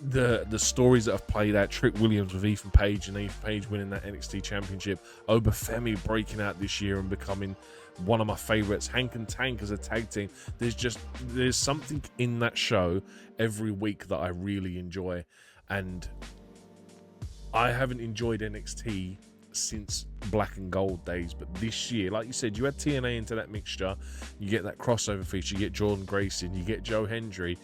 S2: The stories that have played out, Trick Williams with Ethan Page, and Ethan Page winning that NXT championship, Obafemi breaking out this year and becoming one of my favorites, Hank and Tank as a tag team. There's something in that show every week that I really enjoy, and I haven't enjoyed NXT since Black and Gold days, but this year, like you said, you add TNA into that mixture, you get that crossover feature, you get Jordan Grayson, you get Joe Hendry.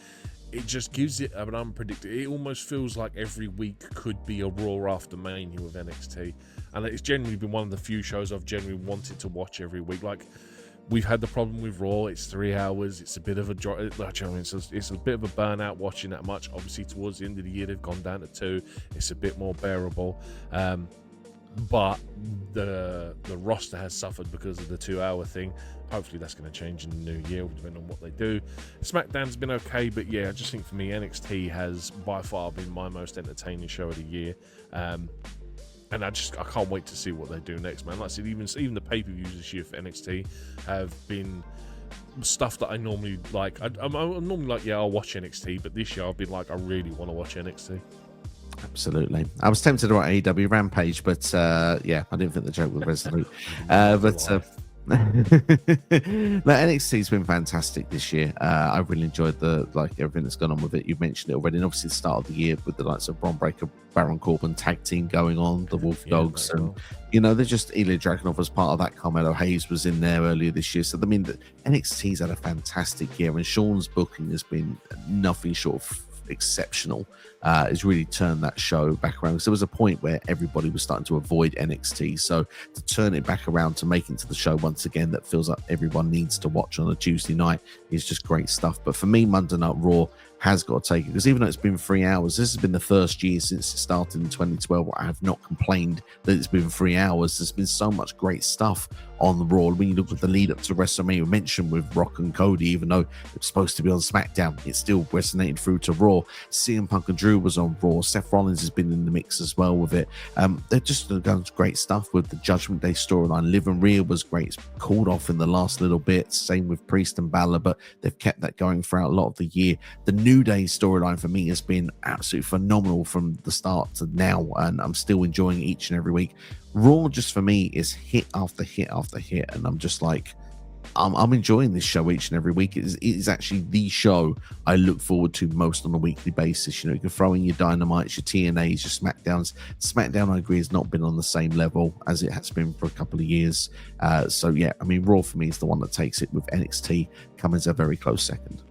S2: It just gives it an unpredictable. It almost feels like every week could be a Raw after Mania with NXT, and it's generally been one of the few shows I've generally wanted to watch every week. Like, we've had the problem with Raw; it's 3 hours. It's a bit of a it's a bit of a burnout watching that much. Obviously, towards the end of the year, they've gone down to 2. It's a bit more bearable. But the roster has suffered because of the 2-hour thing. Hopefully that's going to change in the new year, depending on what they do. SmackDown's been okay, but yeah, I just think for me, NXT has by far been my most entertaining show of the year. And I can't wait to see what they do next, man. Like I said, even the pay-per-views this year for NXT have been stuff that I normally like. I'm normally like, yeah, I'll watch NXT, but this year I've been like, I really want to watch NXT.
S1: Absolutely. I was tempted to write AEW Rampage, but yeah, I didn't think the joke was resolute. NXT's been fantastic this year. I've really enjoyed everything that's gone on with it. You've mentioned it already, and obviously the start of the year with the likes of Bron Breakker, Baron Corbin tag team going on, the Wolf Dogs, and they're just Ilya Dragunov as part of that. Carmelo Hayes was in there earlier this year, so I mean, NXT's had a fantastic year, and Sean's booking has been nothing short of exceptional. Has really turned that show back around, because there was a point where everybody was starting to avoid NXT, so to turn it back around to make it to the show once again that feels like everyone needs to watch on a Tuesday night is just great stuff. But for me, Monday Night Raw has got to take it, because even though it's been 3 hours, this has been the first year since it started in 2012 where I have not complained that it's been 3 hours. There's been so much great stuff on the Raw. When you look at the lead up to WrestleMania, we mentioned with Rock and Cody, even though it's supposed to be on SmackDown, it still resonated through to Raw. CM Punk and Drew was on Raw. Seth Rollins has been in the mix as well with it. They're just done great stuff with the Judgment Day storyline. Liv and Rhea was great. It's called off in the last little bit. Same with Priest and Balor, but they've kept that going throughout a lot of the year. The New Day storyline for me has been absolutely phenomenal from the start to now, and I'm still enjoying each and every week. Raw just for me is hit after hit after hit, and I'm just like, I'm enjoying this show each and every week. It is actually the show I look forward to most on a weekly basis. You know, you can throw in your Dynamites, your TNAs, your SmackDowns. SmackDown, I agree, has not been on the same level as it has been for a couple of years. So yeah, I mean, Raw for me is the one that takes it, with NXT coming as a very close second.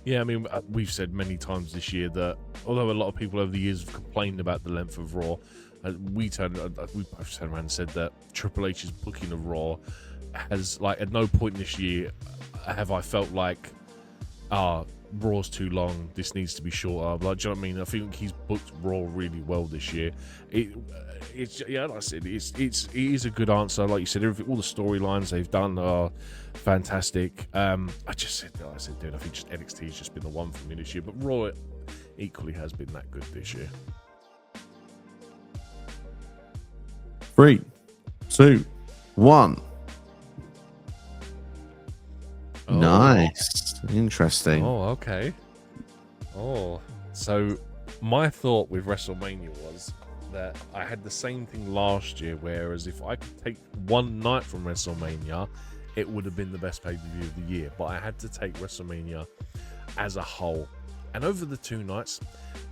S2: Yeah, I mean, we've said many times this year that although a lot of people over the years have complained about the length of Raw, we both turned around and said that Triple H's booking of Raw has, like, at no point this year have I felt like, Raw's too long, this needs to be shorter. Like, do you know what I mean? I think he's booked Raw really well this year. It's yeah, like I said, it is a good answer. Like you said, all the storylines they've done are fantastic. I said, dude, I think just NXT has just been the one for me this year, but Raw equally has been that good this year.
S1: 3, 2, 1.
S2: Oh.
S1: Nice. Interesting.
S2: Oh, okay. Oh, so my thought with WrestleMania was that I had the same thing last year, whereas if I could take one night from WrestleMania, it would have been the best pay-per-view of the year. But I had to take WrestleMania as a whole. And over the 2 nights,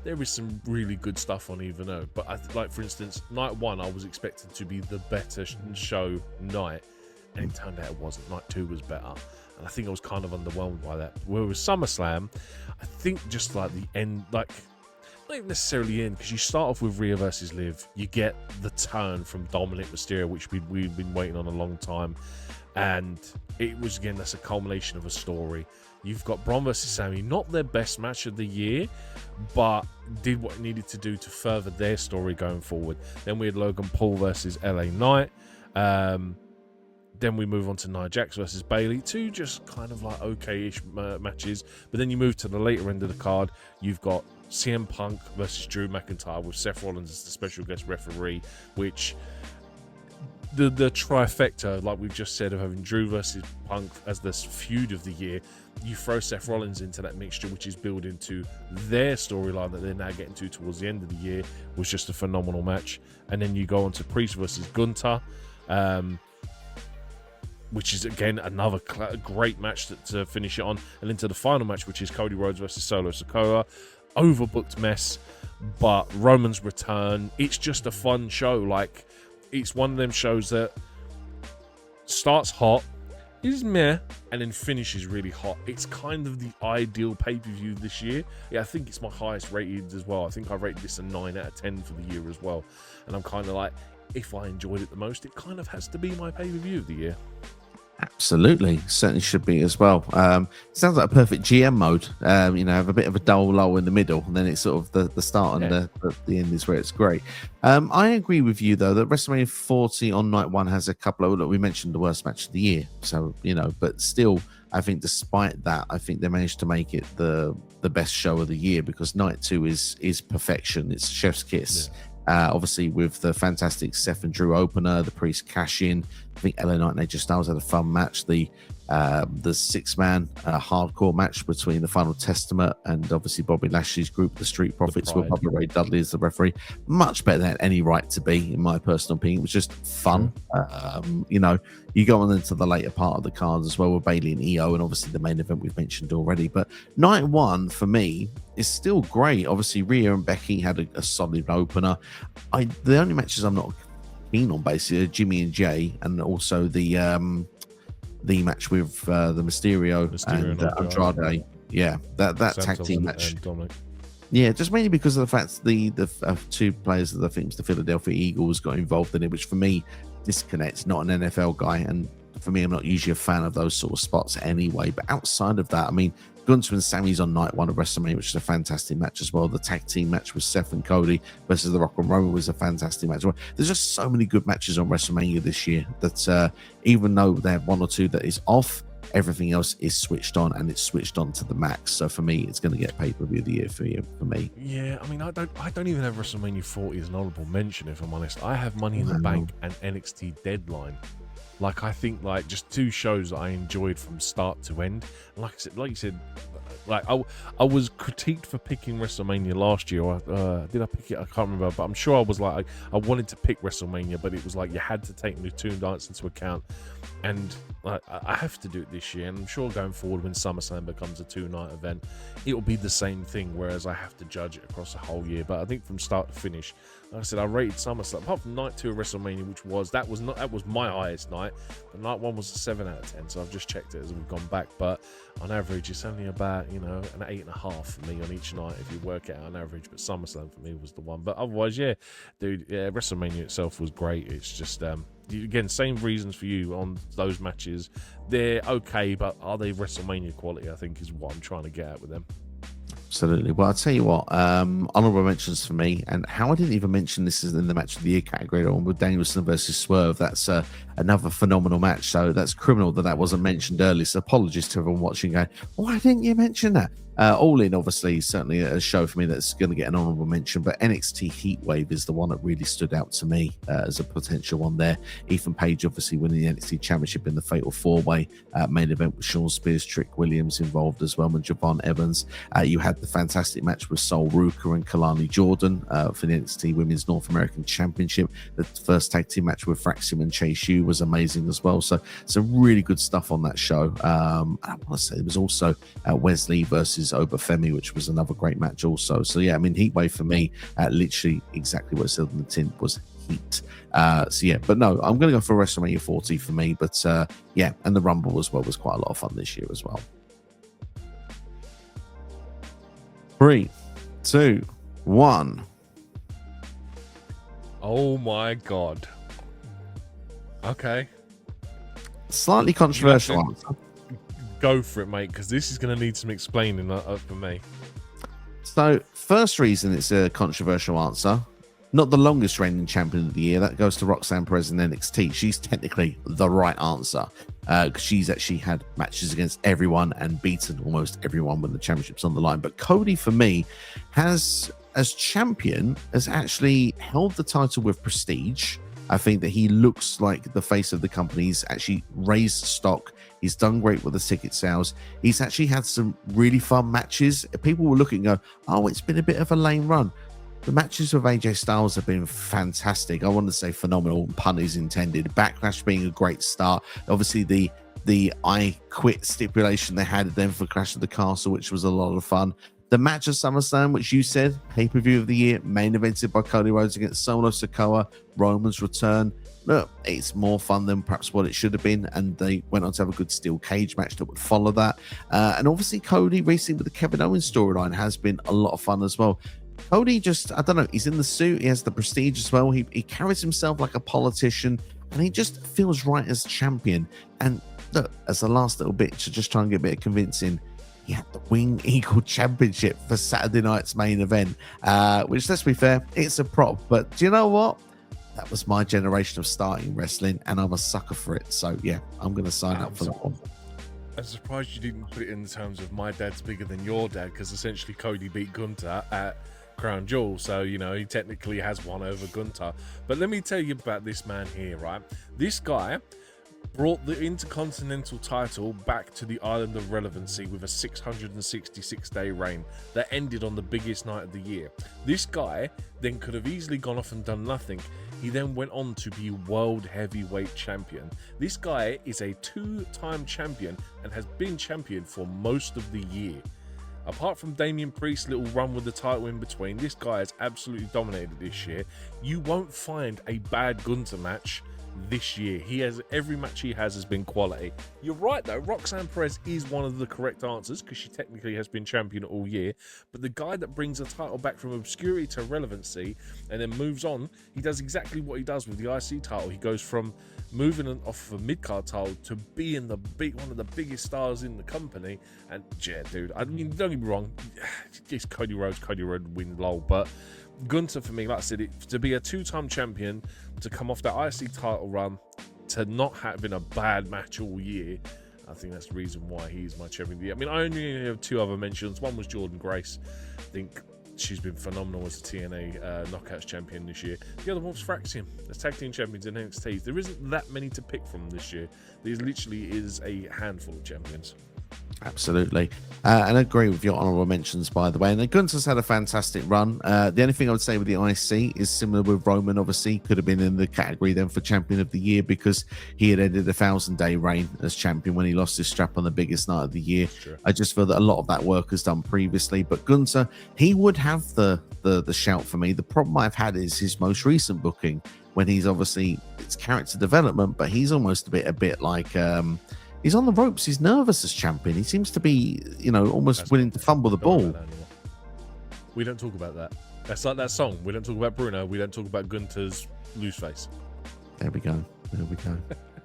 S2: there is some really good stuff on either note. But like, for instance, night 1, I was expected to be the better show night, and it turned out it wasn't. Night 2 was better. And I think I was kind of underwhelmed by that. Whereas SummerSlam, I think just like the end, like, not even necessarily end, because you start off with Rhea versus Liv. You get the turn from Dominic Mysterio, which we've been waiting on a long time. And it was, again, that's a culmination of a story. You've got Braun versus Sammy, not their best match of the year, but did what it needed to do to further their story going forward. Then we had Logan Paul versus LA Knight. Then we move on to Nia Jax versus Bayley. 2 just kind of like okay-ish matches. But then you move to the later end of the card. You've got CM Punk versus Drew McIntyre with Seth Rollins as the special guest referee, which the trifecta, like we've just said, of having Drew versus Punk as this feud of the year, you throw Seth Rollins into that mixture, which is building to their storyline that they're now getting to towards the end of the year, was just a phenomenal match. And then you go on to Priest versus Gunther, which is, again, another great match to finish it on. And into the final match, which is Cody Rhodes versus Solo Sikoa. Overbooked mess, but Roman's return. It's just a fun show. Like, it's one of them shows that starts hot, is meh, and then finishes really hot. It's kind of the ideal pay-per-view this year. Yeah, I think it's my highest rated as well. I think I rated this a 9 out of 10 for the year as well. And I'm kind of like, if I enjoyed it the most, it kind of has to be my pay-per-view of the year.
S1: Absolutely, certainly should be as well. Sounds like a perfect GM mode. You know, have a bit of a dull lull in the middle, and then it's sort of the start and the end is where it's great. I agree with you though that WrestleMania 40 on night 1 has a couple of, look, we mentioned the worst match of the year, so you know, but still, I think despite that, I think they managed to make it the best show of the year, because night 2 is perfection. It's chef's kiss. Yeah. Obviously, with the fantastic Seth and Drew opener, the Priest cash in. I think LA Knight and AJ Styles had a fun match. The 6-man hardcore match between the Final Testament and obviously Bobby Lashley's group, the Street Profits, with Bubba Ray Dudley as the referee. Much better than any right to be, in my personal opinion. It was just fun. You know, you go on into the later part of the cards as well with Bayley and EO, and obviously the main event we've mentioned already. But night 1 for me is still great. Obviously, Rhea and Becky had a solid opener. The only matches I'm not keen on basically are Jimmy and Jay, and also the match with the Mysterio and Andrade. Yeah, that tag team match. Yeah, just mainly because of the fact the 2 players that I think was the Philadelphia Eagles got involved in it, which for me disconnects. Not an NFL guy, and for me, I'm not usually a fan of those sort of spots anyway. But outside of that, I mean, Gunther and Sammy's on night 1 of WrestleMania, which is a fantastic match as well. The tag team match with Seth and Cody versus The Rock and Roman was a fantastic match as well. There's just so many good matches on WrestleMania this year that even though they have 1 or 2 that is off, everything else is switched on, and it's switched on to the max. So for me, it's going to get pay-per-view of the year for me.
S2: Yeah, I mean, I don't even have WrestleMania 40 as an honorable mention, if I'm honest. I have Money in the Bank and NXT Deadline. Like, I think, like, just 2 shows that I enjoyed from start to end. And like you said, Like I was critiqued for picking WrestleMania last year. Did I pick it? I can't remember, but I'm sure I was like, I wanted to pick WrestleMania, but it was like you had to take the two nights into account, and I have to do it this year. And I'm sure going forward, when SummerSlam becomes a 2-night event, it will be the same thing. Whereas I have to judge it across the whole year. But I think from start to finish, like I said, I rated SummerSlam apart from night 2 of WrestleMania, which was that was my highest night. But night 1 was a 7 out of 10. So I've just checked it as we've gone back. But on average, it's only about an 8.5 for me on each night if you work it out on average. But SummerSlam for me was the one. But otherwise, yeah, dude, yeah, WrestleMania itself was great. It's just again, same reasons for you on those matches. They're okay, but are they WrestleMania quality? I think is what I'm trying to get at with them.
S1: Absolutely. Well, I'll tell you what, honorable mentions for me, and how I didn't even mention this is in the match of the year category on with Danielson versus Swerve. That's another phenomenal match. So that's criminal that wasn't mentioned earlier. So apologies to everyone watching going, why didn't you mention that? All in, obviously, certainly a show for me that's going to get an honorable mention, but NXT Heatwave is the one that really stood out to me as a potential one there. Ethan Page obviously winning the NXT Championship in the Fatal 4-Way main event with Shawn Spears, Trick Williams involved as well, and Javon Evans. You had the fantastic match with Sol Ruka and Kalani Jordan for the NXT Women's North American Championship. The first tag team match with Fraxium and Chase U was amazing as well. So some really good stuff on that show. I want to say there was also Wesley versus Obafemi, which was another great match also. So yeah, I mean, Heatwave for me, literally exactly what it said on the tin was heat. So yeah, but no, I'm going to go for WrestleMania 40 for me. But yeah, and the Rumble as well was quite a lot of fun this year as well. 3, 2, 1.
S2: Oh my god. Okay.
S1: Slightly controversial.
S2: Go for it, mate, because this is going to need some explaining for me.
S1: So, first reason it's a controversial answer, not the longest reigning champion of the year. That goes to Roxanne Perez in NXT. She's technically the right answer because she's actually had matches against everyone and beaten almost everyone when the championship's on the line. But Cody, for me, has, as champion, has actually held the title with prestige. I think that he looks like the face of the company. He's actually raised stock. He's done great with the ticket sales. He's actually had some really fun matches. People will look and go, oh, it's been a bit of a lame run. The matches with AJ Styles have been fantastic. I want to say phenomenal, pun is intended. Backlash being a great start. Obviously, the I Quit stipulation they had then for Clash of the Castle, which was a lot of fun. The match of SummerSlam, which you said, pay-per-view of the year, main evented by Cody Rhodes against Solo Sikoa, Roman's return. Look, it's more fun than perhaps what it should have been, and they went on to have a good steel cage match that would follow that. And obviously, Cody racing with the Kevin Owens storyline has been a lot of fun as well. Cody just, I don't know, he's in the suit, he has the prestige as well. He carries himself like a politician, and he just feels right as champion. And look, as the last little bit to just try and get a bit of convincing, he had the Wing Eagle Championship for Saturday night's main event, which, let's be fair, it's a prop. But do you know what? That was my generation of starting wrestling, and I'm a sucker for it. So, yeah, I'm going to sign up for that one.
S2: I'm surprised you didn't put it in terms of my dad's bigger than your dad, because essentially Cody beat Gunther at Crown Jewel. So, you know, he technically has won over Gunther. But let me tell you about this man here, right? This guy brought the Intercontinental title back to the Island of Relevancy with a 666-day reign that ended on the biggest night of the year. This guy then could have easily gone off and done nothing. He then went on to be World Heavyweight Champion. This guy is a 2-time champion and has been champion for most of the year. Apart from Damian Priest's little run with the title in between, this guy has absolutely dominated this year. You won't find a bad Gunther match this year. Every match he has been quality. You're right though, Roxanne Perez is one of the correct answers because she technically has been champion all year, but the guy that brings the title back from obscurity to relevancy and then moves on, he does exactly what he does with the IC title. He goes from moving off of a mid-card title to being one of the biggest stars in the company. And yeah, dude, I mean, don't get me wrong, it's Cody Rhodes wins lol, but Gunther, for me, like I said, to be a 2-time champion, to come off that IC title run, to not having a bad match all year, I think that's the reason why he's my champion of the year. I mean, I only have 2 other mentions. One was Jordan Grace. I think she's been phenomenal as a TNA Knockouts champion this year. The other one was Fraxium, as tag team champions in NXT. There isn't that many to pick from this year. There literally is a handful of champions.
S1: Absolutely. And I agree with your honorable mentions, by the way. And Gunther's had a fantastic run. The only thing I would say with the IC is similar with Roman, obviously, could have been in the category then for champion of the year because he had ended a 1,000-day reign as champion when he lost his strap on the biggest night of the year.
S2: Sure.
S1: I just feel that a lot of that work is done previously. But Gunther, he would have the shout for me. The problem I've had is his most recent booking when he's obviously, it's character development, but he's almost a bit like he's on the ropes. He's nervous as champion. He seems to be, almost willing to fumble the ball.
S2: We don't talk about that. That's like that song. We don't talk about Bruno. We don't talk about Gunther's loose face.
S1: There we go.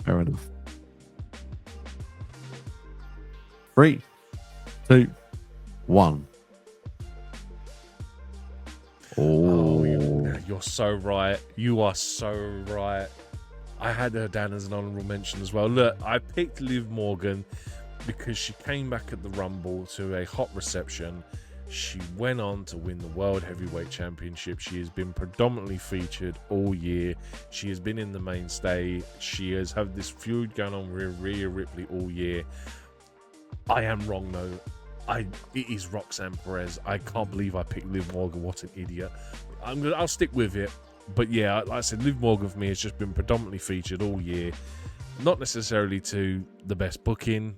S1: Fair enough. 3, 2, 1. Oh,
S2: you're so right. You are so right. I had her down as an honourable mention as well. Look, I picked Liv Morgan because she came back at the Rumble to a hot reception. She went on to win the World Heavyweight Championship. She has been predominantly featured all year. She has been in the mainstay. She has had this feud going on with Rhea Ripley all year. I am wrong though. It is Roxanne Perez. I can't believe I picked Liv Morgan. What an idiot. I'll stick with it. But yeah, like I said, Liv Morgan for me has just been predominantly featured all year. Not necessarily to the best booking.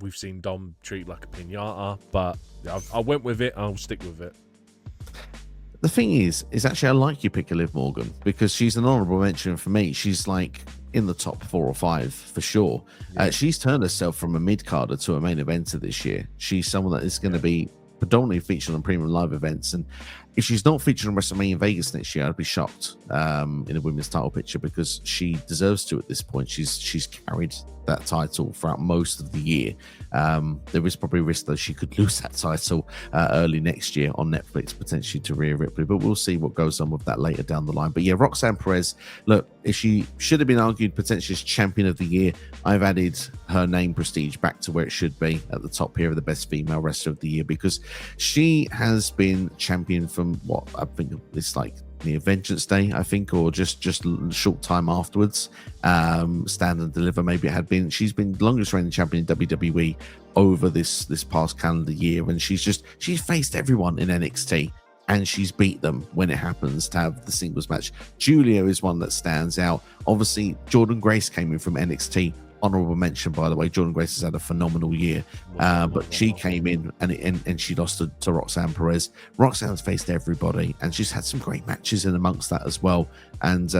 S2: We've seen Dom treat like a pinata, but I went with it. I'll stick with it.
S1: The thing is actually I like you pick a Liv Morgan because she's an honourable mention for me. She's like in the top 4 or 5 for sure. Yeah. She's turned herself from a mid-carder to a main eventer this year. She's someone that is going to be predominantly featured on premium live events, and if she's not featured on WrestleMania in Vegas next year, I'd be shocked in a women's title picture because she deserves to at this point. She's carried that title throughout most of the year. There is probably a risk though she could lose that title early next year on Netflix, potentially to Rhea Ripley, but we'll see what goes on with that later down the line. But yeah, Roxanne Perez, look, if she should have been argued potentially as champion of the year, I've added her name prestige back to where it should be at the top here of the best female wrestler of the year because she has been champion from what I think it's like near Vengeance Day, I think, or just a short time afterwards. Stand and Deliver, maybe it had been. She's been the longest reigning champion in WWE over this past calendar year, and she's faced everyone in NXT and she's beat them when it happens to have the singles match. Julia is one that stands out. Obviously, Jordynne Grace came in from NXT. Honorable mention, by the way. Jordynne Grace has had a phenomenal year, but she came in and she lost to Roxanne Perez. Roxanne's faced everybody, and she's had some great matches in amongst that as well. And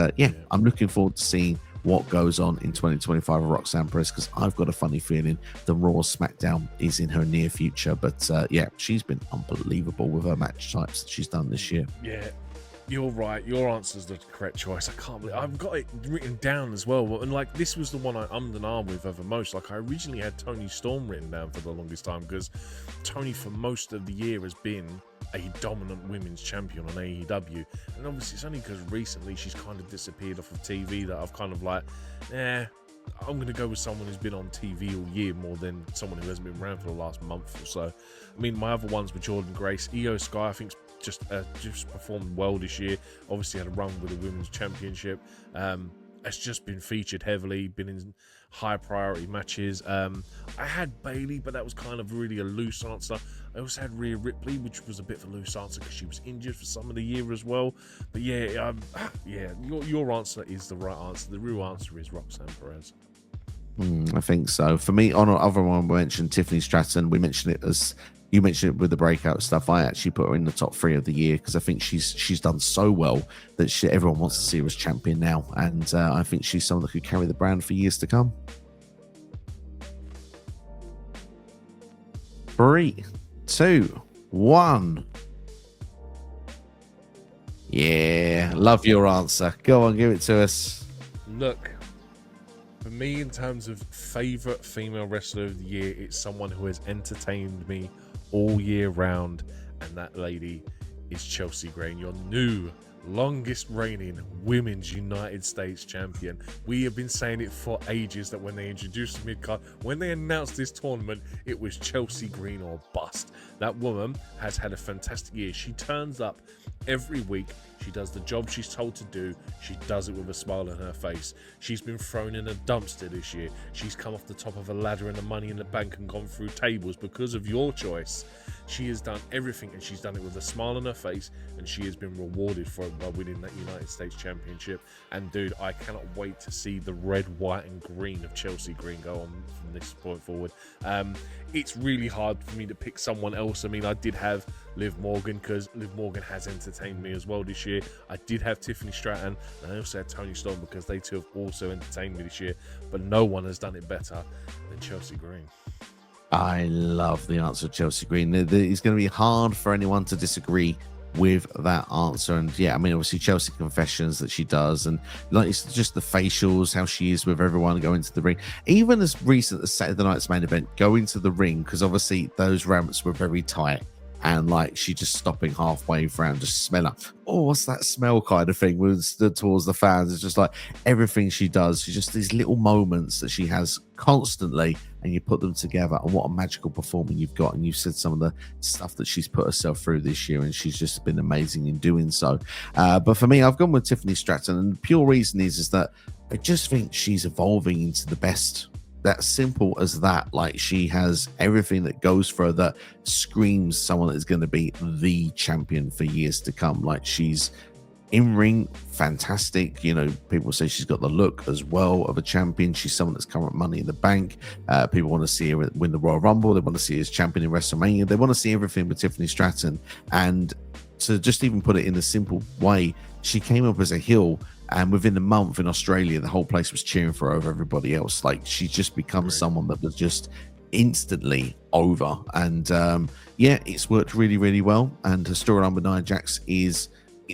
S1: I'm looking forward to seeing what goes on in 2025 with Roxanne Perez because I've got a funny feeling the Raw SmackDown is in her near future. But she's been unbelievable with her match types that she's done this year.
S2: Yeah. You're right. Your answer's the correct choice. I can't believe I've got it written down as well. And like this was the one I ummed and ahed with over most. Like I originally had Toni Storm written down for the longest time because Toni for most of the year has been a dominant women's champion on AEW. And obviously it's only because recently she's kind of disappeared off of TV that I've kind of like, I'm going to go with someone who's been on TV all year more than someone who hasn't been around for the last month or so. I mean, my other ones were Jordynne Grace, Io Sky, I think just performed well this year. Obviously had a run with the women's championship. Has just been featured heavily, been in high priority matches. I had Bayley, but that was kind of really a loose answer. I also had Rhea Ripley, which was a bit of a loose answer because she was injured for some of the year as well. But your answer is the right answer. The real answer is Roxanne Perez.
S1: I think so. For me, on other one, we mentioned Tiffany Stratton. We mentioned it as you mentioned it with the breakout stuff. I actually put her in the top 3 of the year because I think she's done so well that everyone wants to see her as champion now, and I think she's someone that could carry the brand for years to come. 3, 2, 1. Yeah, love your answer. Go on, give it to us.
S2: Look, for me, in terms of favourite female wrestler of the year, it's someone who has entertained me all year round, and that lady is Chelsea Green, your new longest reigning women's United States champion. We have been saying it for ages that when they introduced the midcard, when they announced this tournament, it was Chelsea Green or bust. That woman has had a fantastic year. She turns up every week. She does the job she's told to do. She does it with a smile on her face. She's been thrown in a dumpster this year. She's come off the top of a ladder in the Money in the Bank and gone through tables because of your choice. She has done everything, and she's done it with a smile on her face, and she has been rewarded for it by winning that United States Championship. And dude, I cannot wait to see the red, white and green of Chelsea Green go on from this point forward. It's really hard for me to pick someone else. I mean, I did have Liv Morgan, because Liv Morgan has entertained me as well this year. I did have Tiffany Stratton, and I also had Toni Storm, because they two have also entertained me this year. But no one has done it better than Chelsea Green.
S1: I love the answer, Chelsea Green. It's going to be hard for anyone to disagree with that answer. And yeah, I mean, obviously Chelsea confessions that she does, and like it's just the facials, how she is with everyone going to the ring, even as recent as Saturday night's main event, going to the ring, because obviously those ramps were very tight, and like she just stopping halfway around, just smell like, oh, what's that smell kind of thing towards the fans. It's just like everything she does, she's just these little moments that she has constantly, and you put them together, and what a magical performer you've got. And you've said some of the stuff that she's put herself through this year, and she's just been amazing in doing so. But for me, I've gone with Tiffany Stratton, and the pure reason is that I just think she's evolving into the best. That simple as that. Like, she has everything that goes for her that screams someone that is going to be the champion for years to come. Like, she's in ring fantastic. You know, people say she's got the look as well of a champion. She's someone that's come up Money in the Bank. People want to see her win the Royal Rumble. They want to see her as champion in WrestleMania. They want to see everything with Tiffany Stratton. And to just even put it in a simple way, she came up as a heel, and within a month in Australia, the whole place was cheering for her over everybody else. Like, she's just become someone that was just instantly over. And yeah, it's worked really, really well. And her storyline with Nia Jax it's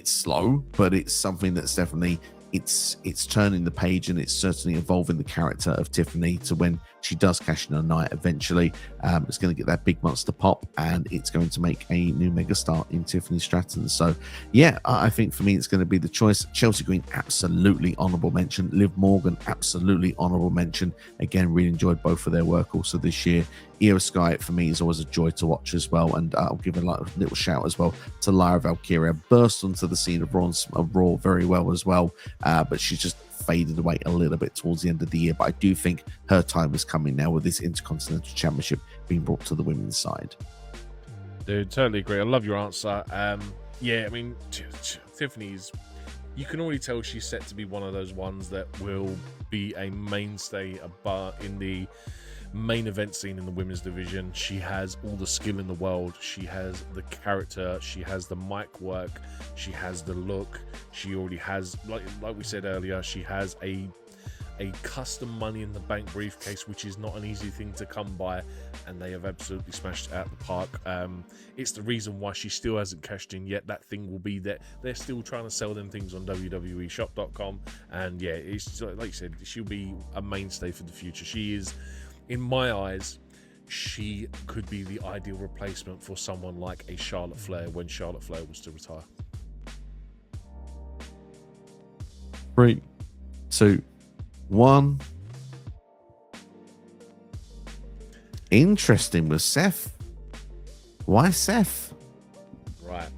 S1: slow, but it's something that's definitely it's turning the page, and it's certainly evolving the character of Tiffany to when she does cash in on night eventually. It's going to get that big monster pop, and it's going to make a new megastar in Tiffany Stratton. So yeah, I think for me it's going to be the choice. Chelsea Green, absolutely honorable mention. Liv Morgan, absolutely honorable mention. Again, really enjoyed both of their work also this year. Io Sky for me is always a joy to watch as well, and I'll give a little shout as well to Lyra Valkyria. Burst onto the scene of Raw very well as well, but she's just faded away a little bit towards the end of the year. But I do think her time is coming now with this Intercontinental Championship being brought to the women's side.
S2: Dude, totally agree. I love your answer. Yeah, I mean, Tiffany's, you can already tell she's set to be one of those ones that will be a mainstay in the main event scene in the women's division. She has all the skill in the world. She has the character. She has the mic work. She has the look. She already has, like we said earlier, she has a custom Money in the Bank briefcase, which is not an easy thing to come by, and they have absolutely smashed it out the park. It's the reason why she still hasn't cashed in yet. That thing will be there. They're still trying to sell them things on WWEshop.com, and yeah, it's like you said, she'll be a mainstay for the future. She is, in my eyes, she could be the ideal replacement for someone like a Charlotte Flair when Charlotte Flair was to retire.
S1: 3, 2, 1. Interesting with Seth. Why Seth?
S2: Right.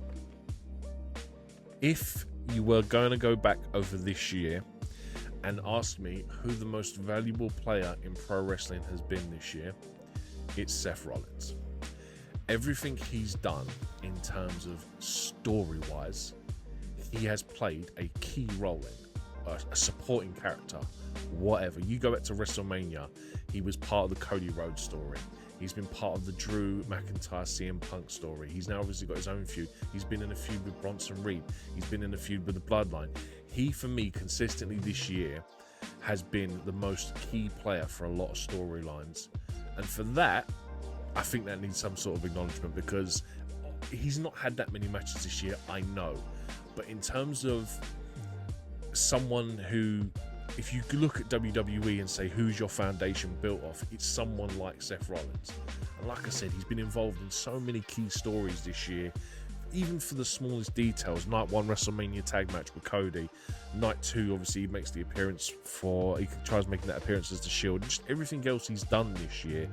S2: If you were going to go back over this year and ask me who the most valuable player in pro wrestling has been this year, it's Seth Rollins. Everything he's done in terms of story-wise, he has played a key role in, a supporting character, whatever. You go back to WrestleMania, he was part of the Cody Rhodes story. He's been part of the Drew McIntyre CM Punk story. He's now obviously got his own feud. He's been in a feud with Bronson Reed. He's been in a feud with the Bloodline. He, for me, consistently this year has been the most key player for a lot of storylines. And for that, I think that needs some sort of acknowledgement, because he's not had that many matches this year, I know. But in terms of someone who, if you look at WWE and say, who's your foundation built off, it's someone like Seth Rollins. And like I said, he's been involved in so many key stories this year, even for the smallest details. Night 1 WrestleMania tag match with Cody. Night 2, obviously, he makes the appearance he tries making that appearance as the Shield. Just everything else he's done this year,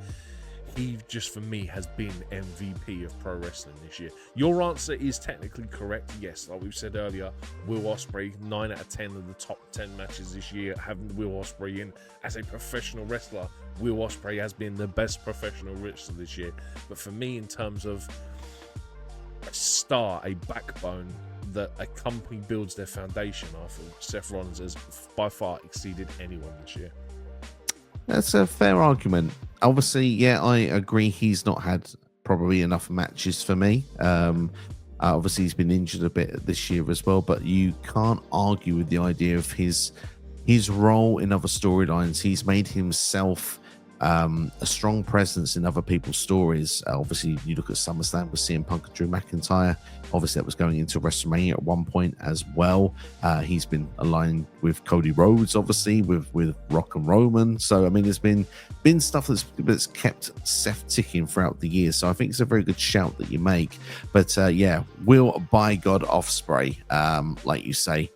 S2: he just for me has been MVP of pro wrestling this year. Your answer is technically correct. Yes, like we've said earlier, Will Ospreay, 9 out of 10 of the top 10 matches this year, having Will Ospreay in as a professional wrestler. Will Ospreay has been the best professional wrestler this year. But for me, in terms of a star, a backbone that a company builds their foundation off of, Seth Rollins has by far exceeded anyone this year.
S1: That's a fair argument. Obviously, yeah, I agree. He's not had probably enough matches for me. Obviously, he's been injured a bit this year as well, but you can't argue with the idea of his role in other storylines. He's made himself a strong presence in other people's stories. Obviously, you look at SummerSlam with CM Punk and Drew McIntyre. Obviously, that was going into WrestleMania at one point as well. He's been aligned with Cody Rhodes, obviously, with Rock and Roman. So, I mean, there's been stuff that's kept Seth ticking throughout the year. So, I think it's a very good shout that you make. But, yeah, Will by God Ospreay, like you say,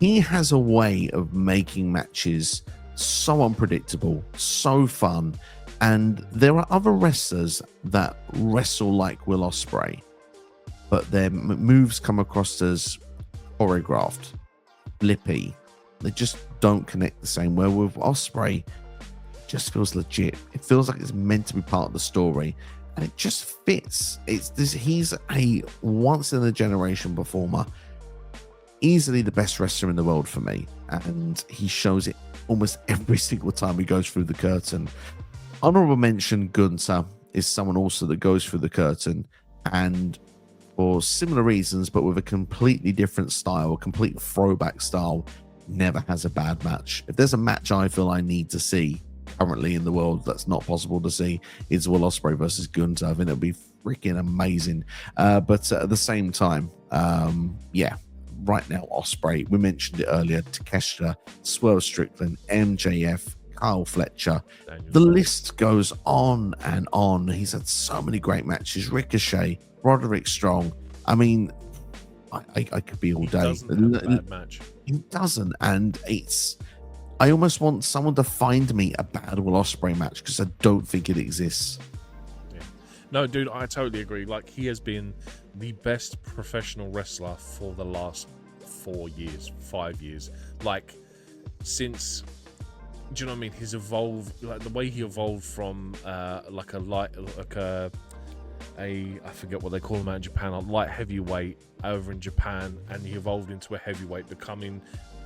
S1: he has a way of making matches so unpredictable, so fun, and there are other wrestlers that wrestle like Will Ospreay, but their moves come across as choreographed, flippy. They just don't connect the same way. With Ospreay, it just feels legit. It feels like it's meant to be part of the story, and it just fits. He's a once in a generation performer. Easily the best wrestler in the world for me, and he shows it almost every single time he goes through the curtain. Honorable mention, Gunther is someone also that goes through the curtain, and for similar reasons, but with a completely different style, a complete throwback style, never has a bad match. If there's a match I feel I need to see currently in the world that's not possible to see, it's Will Ospreay versus Gunther. I think it'll be freaking amazing. But at the same time, yeah, right now, Ospreay, we mentioned it earlier, Takeshita, Swerve Strickland, MJF, Kyle Fletcher. The list goes on and on. He's had so many great matches. Ricochet, Roderick Strong. I mean, I could be all day.
S2: He doesn't have a bad match.
S1: He doesn't, and I almost want someone to find me a bad Will Ospreay match because I don't think it exists.
S2: Yeah. No, dude, I totally agree. Like, he has been the best professional wrestler for the last 4 years, 5 years. Like, since, do you know what I mean? He's evolved, like the way he evolved from I forget what they call him out in Japan, a light heavyweight over in Japan, and he evolved into a heavyweight, becoming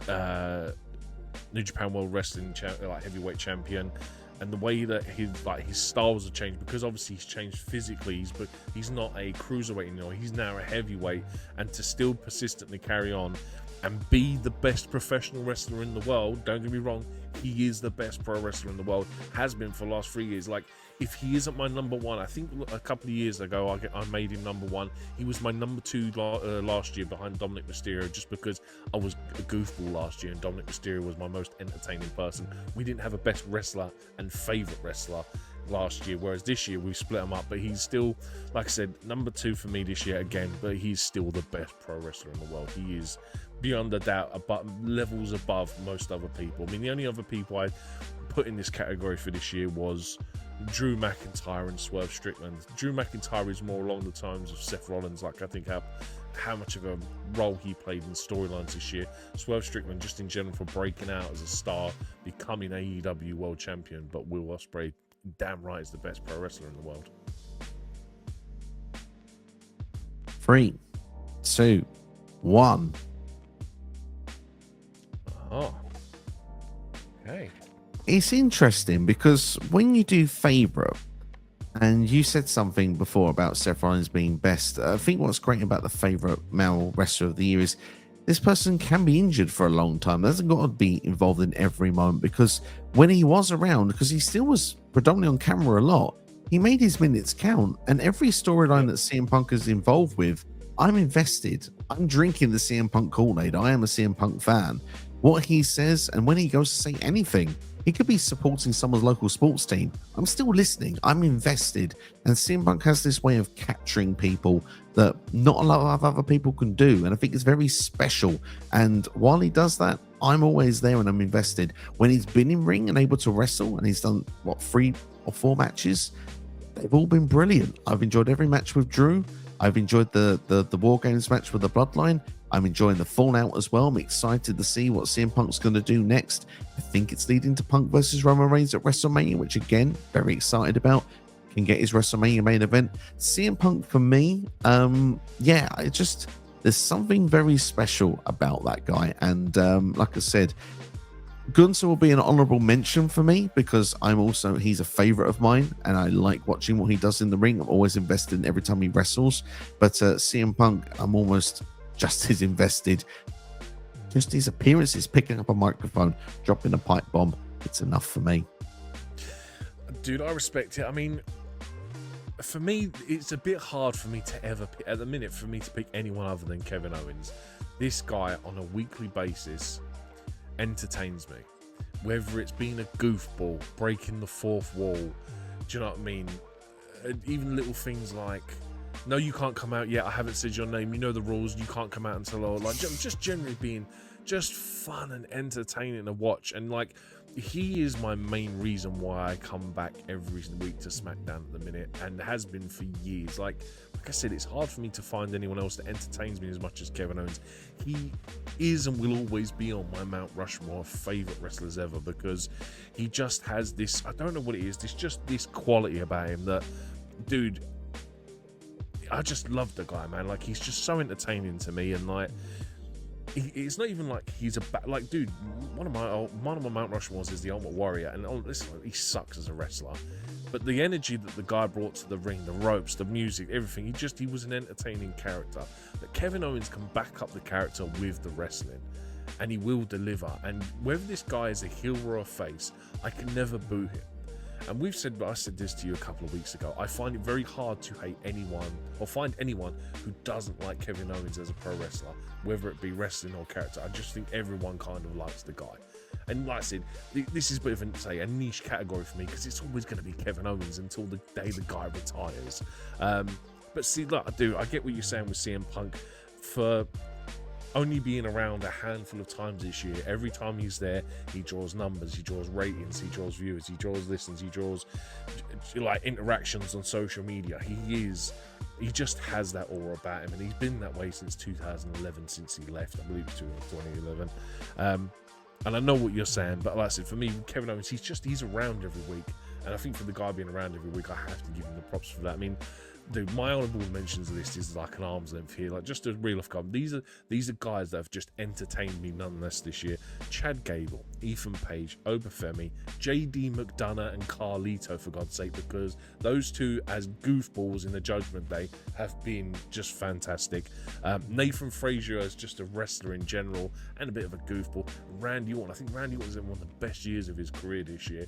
S2: New Japan World Wrestling heavyweight champion. And the way that his styles have changed, because obviously he's changed physically, but he's not a cruiserweight anymore. He's now a heavyweight, and to still persistently carry on and be the best professional wrestler in the world. Don't get me wrong, he is the best pro wrestler in the world, has been for the last 3 years. Like, if he isn't my number one, I think a couple of years ago I made him number one. He was my number two last year behind Dominic Mysterio, just because I was a goofball last year and Dominic Mysterio was my most entertaining person. We didn't have a best wrestler and favorite wrestler last year, whereas this year we split them up. But he's still, like I said, number two for me this year again, but he's still the best pro wrestler in the world. He is beyond a doubt levels above most other people. I mean, the only other people I put in this category for this year was Drew McIntyre and Swerve Strickland. Drew McIntyre is more along the times of Seth Rollins. Like, I think how much of a role he played in storylines this year. Swerve Strickland just in general for breaking out as a star, becoming AEW world champion. But Will Ospreay, damn right, is the best pro wrestler in the world.
S1: 3, 2, 1.
S2: Oh, okay.
S1: It's interesting because when you do favorite, and you said something before about Seth Rollins being best, I think what's great about the favorite male wrestler of the year is this person can be injured for a long time. They hasn't got to be involved in every moment, because when he was around, because he still was predominantly on camera a lot, he made his minutes count. And every storyline that CM Punk is involved with, I'm invested. I'm drinking the CM Punk Kool-Aid. I am a CM Punk fan. What he says, and when he goes to say anything, He could be supporting someone's local sports team. I'm still listening. I'm invested. And CM Punk has this way of capturing people that not a lot of other people can do. And I think it's very special. And while he does that, I'm always there and I'm invested. When he's been in ring and able to wrestle, and he's done, 3 or 4 matches, they've all been brilliant. I've enjoyed every match with Drew. I've enjoyed the War Games match with the Bloodline. I'm enjoying the Fallout as well. I'm excited to see what CM Punk's going to do next. I think it's leading to Punk versus Roman Reigns at WrestleMania, which again, very excited about. Can get his WrestleMania main event. CM Punk for me, there's something very special about that guy. And like I said, Gunther will be an honorable mention for me because he's a favorite of mine and I like watching what he does in the ring. I'm always invested in every time he wrestles. But CM Punk, I'm almost just as invested. Just his appearances, picking up a microphone, dropping a pipe bomb, it's enough for me.
S2: Dude, I respect it. I mean, for me, it's a bit hard for me to ever pick, at the minute, for me to pick anyone other than Kevin Owens. This guy on a weekly basis entertains me, whether it's being a goofball, breaking the fourth wall, do you know what I mean? Even little things like, no, you can't come out yet, I haven't said your name, you know the rules, you can't come out until, like, just generally being just fun and entertaining to watch. And like, he is my main reason why I come back every week to SmackDown at the minute, and has been for years. Like I said, it's hard for me to find anyone else that entertains me as much as Kevin Owens. He is and will always be on my Mount Rushmore of favorite wrestlers ever, because he just has this, I don't know what it is, this quality about him that, dude, I just love the guy, man. Like, he's just so entertaining to me, and like, it's not even like he's like, dude, one of my Mount Rushmores is the Ultimate Warrior, and listen, he sucks as a wrestler, but the energy that the guy brought to the ring, the ropes, the music, everything, he was an entertaining character. That Kevin Owens can back up the character with the wrestling, and he will deliver. And whether this guy is a heel or a face, I can never boo him. And I said this to you a couple of weeks ago, I find it very hard to hate anyone or find anyone who doesn't like Kevin Owens as a pro wrestler, whether it be wrestling or character. I just think everyone kind of likes the guy. And like I said, this is a bit of a niche category for me, because it's always going to be Kevin Owens until the day the guy retires. But see, look, I get what you're saying with CM Punk. For only being around a handful of times this year, every time he's there, he draws numbers, he draws ratings, he draws viewers, he draws listens, he draws like interactions on social media. He just has that aura about him, and he's been that way since 2011, since he left. I believe it's 2011. And I know what you're saying, but like I said, for me, Kevin Owens, he's around every week, and I think for the guy being around every week, I have to give him the props for that. I mean, dude, my honorable mentions list is like an arm's length here. Like, just a reel of gum. These are guys that have just entertained me nonetheless this year. Chad Gable, Ethan Page, Obafemi, JD McDonough, and Carlito, for God's sake, because those two as goofballs in the Judgment Day have been just fantastic. Nathan Frazier as just a wrestler in general and a bit of a goofball. Randy Orton, I think Randy Orton is in one of the best years of his career this year.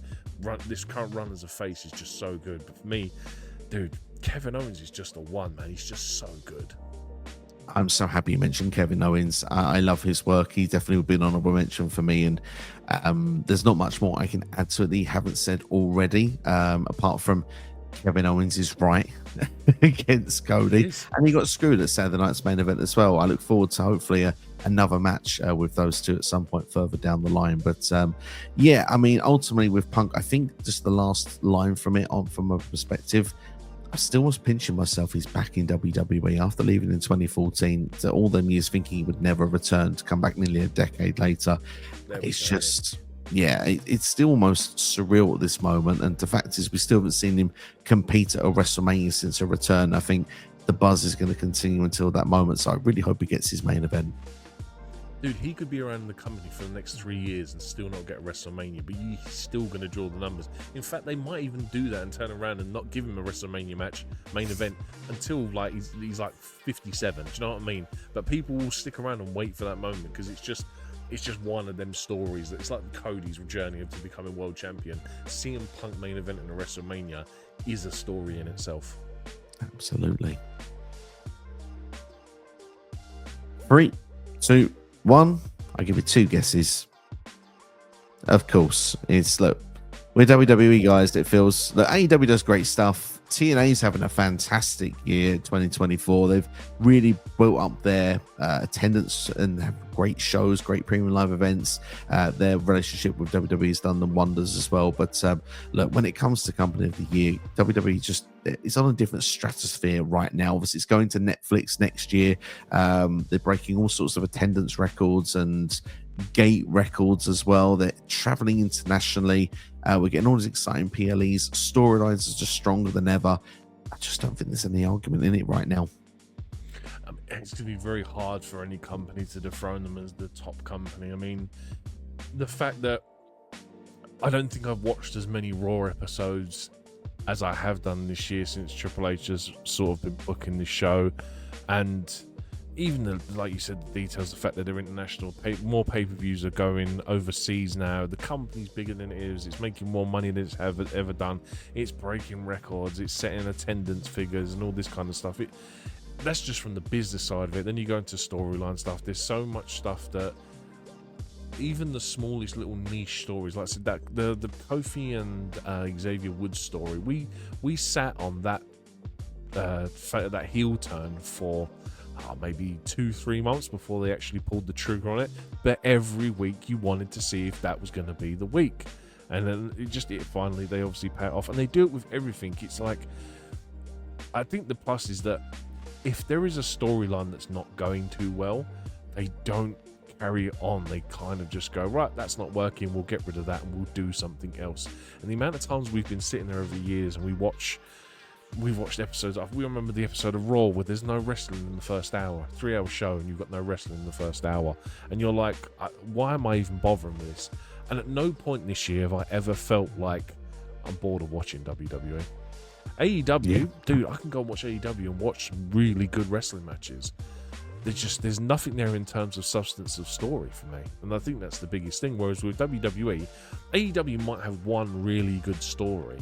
S2: This current run as a face is just so good. But for me, dude, Kevin Owens is just a one, man. He's just so good.
S1: I'm so happy you mentioned Kevin Owens. I love his work. He definitely would be an honorable mention for me. And there's not much more I can add to it that you haven't said already, apart from Kevin Owens is right against Cody. And he got screwed at Saturday night's main event as well. I look forward to hopefully another match with those two at some point further down the line. But yeah, I mean, ultimately with Punk, I think just the last line from it on from a perspective, I still was pinching myself. He's back in WWE after leaving in 2014 to all them years thinking he would never return, to come back nearly a decade later. It's just, yeah, it's still almost surreal at this moment. And the fact is, we still haven't seen him compete at a WrestleMania since a return. I think the buzz is going to continue until that moment. So I really hope he gets his main event.
S2: Dude, he could be around the company for the next 3 years and still not get WrestleMania, but he's still going to draw the numbers. In fact, they might even do that and turn around and not give him a WrestleMania match, main event, until like he's like 57. Do you know what I mean? But people will stick around and wait for that moment, because it's just one of them stories that it's like Cody's journey to becoming world champion. CM Punk main event in a WrestleMania is a story in itself.
S1: Absolutely. 3, 2, 1. I give you 2 guesses. Of course, it's look, we're WWE guys. It feels that AEW does great stuff. TNA's having a fantastic year, 2024. They've really built up their attendance and have great shows, great premium live events. Their relationship with WWE has done them wonders as well. But look, when it comes to Company of the Year, WWE just it's on a different stratosphere right now. Obviously, it's going to Netflix next year. They're breaking all sorts of attendance records and gate records as well. They're traveling internationally. We're getting all these exciting PLEs. Storylines are just stronger than ever. I just don't think there's any argument in it right now.
S2: It's going to be very hard for any company to dethrone them as the top company. I mean, the fact that I don't think I've watched as many Raw episodes as I have done this year since Triple H has sort of been booking the show, and even like you said, the details, the fact that they're international, more pay-per-views are going overseas now. The company's bigger than it is. It's making more money than it's ever done. It's breaking records. It's setting attendance figures and all this kind of stuff. That's just from the business side of it. Then you go into storyline stuff. There's so much stuff that even the smallest little niche stories, like I said, that the Kofi and Xavier Woods story, we sat on that heel turn for maybe 2-3 months before they actually pulled the trigger on it. But every week you wanted to see if that was going to be the week, and then finally they obviously pay it off, and they do it with everything. It's like, I think the plus is that if there is a storyline that's not going too well, they don't carry it on. They kind of just go, right, that's not working, we'll get rid of that and we'll do something else. And the amount of times we've been sitting there over years and we've watched episodes. We remember the episode of Raw where there's no wrestling in the first hour, 3-hour show, and you've got no wrestling in the first hour, and you're like, why am I even bothering with this? And at no point this year have I ever felt like I'm bored of watching WWE. AEW, dude, I can go and watch AEW and watch some really good wrestling matches. There's nothing there in terms of substance of story for me, and I think that's the biggest thing. Whereas with WWE, AEW might have one really good story,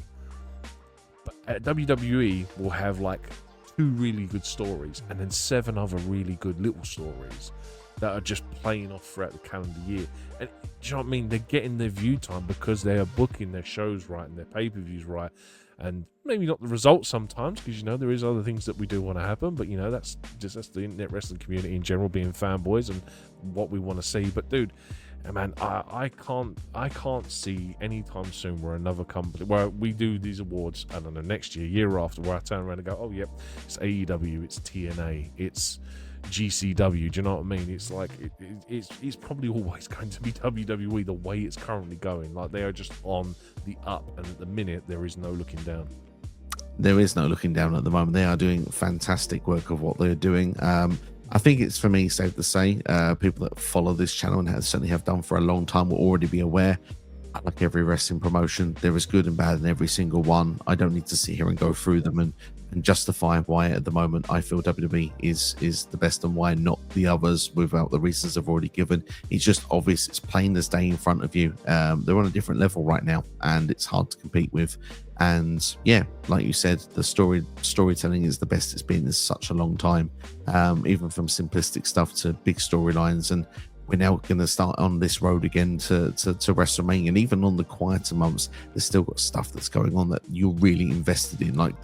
S2: but WWE will have like 2 really good stories and then 7 other really good little stories that are just playing off throughout the calendar year. And do you know what I mean? They're getting their view time because they are booking their shows right and their pay-per-views right. And maybe not the results sometimes, because there is other things that we do want to happen, but that's the internet wrestling community in general, being fanboys and what we want to see. But dude, man, I can't see anytime soon where another company, where we do these awards, I don't know, next year after, where I turn around and go, oh yep, it's AEW, it's TNA, it's GCW. Do you know what I mean? It's like it's probably always going to be WWE the way it's currently going. Like, they are just on the up, and at the minute there is no looking down.
S1: There is no looking down at the moment. They are doing fantastic work of what they're doing. I think it's, for me, safe to say, people that follow this channel and certainly have done for a long time will already be aware. Like every wrestling promotion, there is good and bad in every single one. I don't need to sit here and go through them and justify why at the moment I feel WWE is the best and why not the others, without the reasons I've already given. It's just obvious. It's plain as day in front of you. They're on a different level right now, and it's hard to compete with. And yeah, like you said, the storytelling is the best it's been in such a long time, even from simplistic stuff to big storylines. And we're now going to start on this road again to WrestleMania. And even on the quieter months, there's still got stuff that's going on that you're really invested in. Like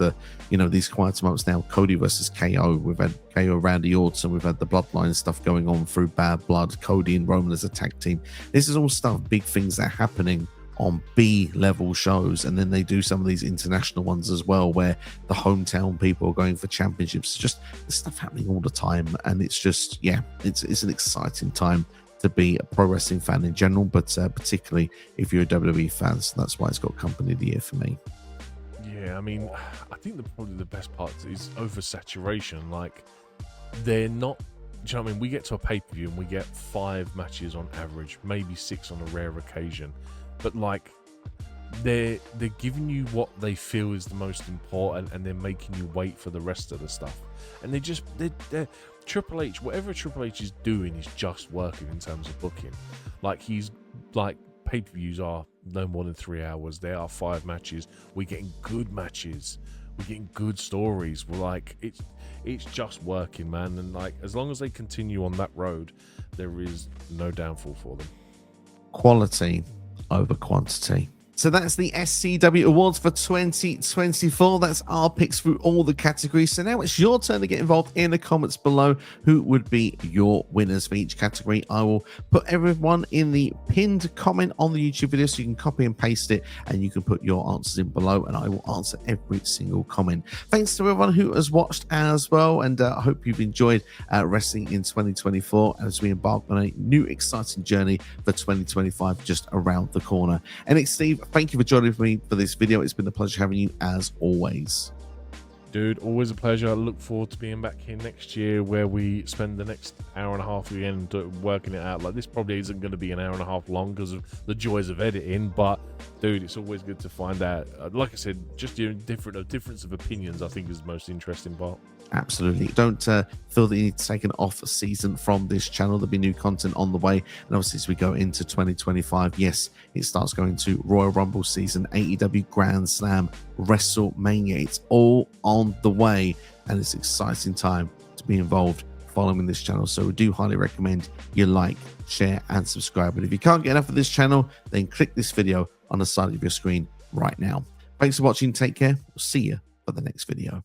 S1: these quieter months now, Cody versus KO. We've had KO Randy Orton. We've had the Bloodline stuff going on through Bad Blood, Cody and Roman as a tag team. This is all stuff, big things that are happening on B-level shows, and then they do some of these international ones as well, where the hometown people are going for championships. Just there's stuff happening all the time, and it's just, it's an exciting time to be a pro wrestling fan in general, but particularly if you're a WWE fan. So that's why it's got Company of the Year for me.
S2: Yeah, I mean, I think probably the best part is oversaturation. Like, they're not. Do you know what I mean? We get to a pay-per-view and we get 5 matches on average, maybe 6 on a rare occasion. But like, they're giving you what they feel is the most important, and they're making you wait for the rest of the stuff. And they're Triple H, whatever Triple H is doing is just working in terms of booking. Like, he's like, pay-per-views are no more than 3 hours. There are 5 matches. We're getting good matches. We're getting good stories. We're like, it's just working, man. And like, as long as they continue on that road, there is no downfall for them.
S1: Quality over quantity. So that's the SCW Awards for 2024. That's our picks through all the categories. So now it's your turn to get involved in the comments below. Who would be your winners for each category? I will put everyone in the pinned comment on the YouTube video, so you can copy and paste it, and you can put your answers in below, and I will answer every single comment. Thanks to everyone who has watched as well, and I hope you've enjoyed wrestling in 2024 as we embark on a new exciting journey for 2025 just around the corner. And Steve, thank you for joining me for this video. It's been a pleasure having you as always.
S2: Dude, always a pleasure. I look forward to being back here next year, where we spend the next hour and a half again working it out. Like, this probably isn't going to be an hour and a half long because of the joys of editing, but dude, it's always good to find out. Like I said, just difference of opinions, I think, is the most interesting part.
S1: Absolutely. Don't feel that you need to take an off season from this channel. There'll be new content on the way. And obviously, as we go into 2025, yes, it starts going to Royal Rumble season, AEW Grand Slam, WrestleMania. It's all on the way. And it's an exciting time to be involved following this channel. So we do highly recommend you like, share, and subscribe. And if you can't get enough of this channel, then click this video on the side of your screen right now. Thanks for watching. Take care. We'll see you for the next video.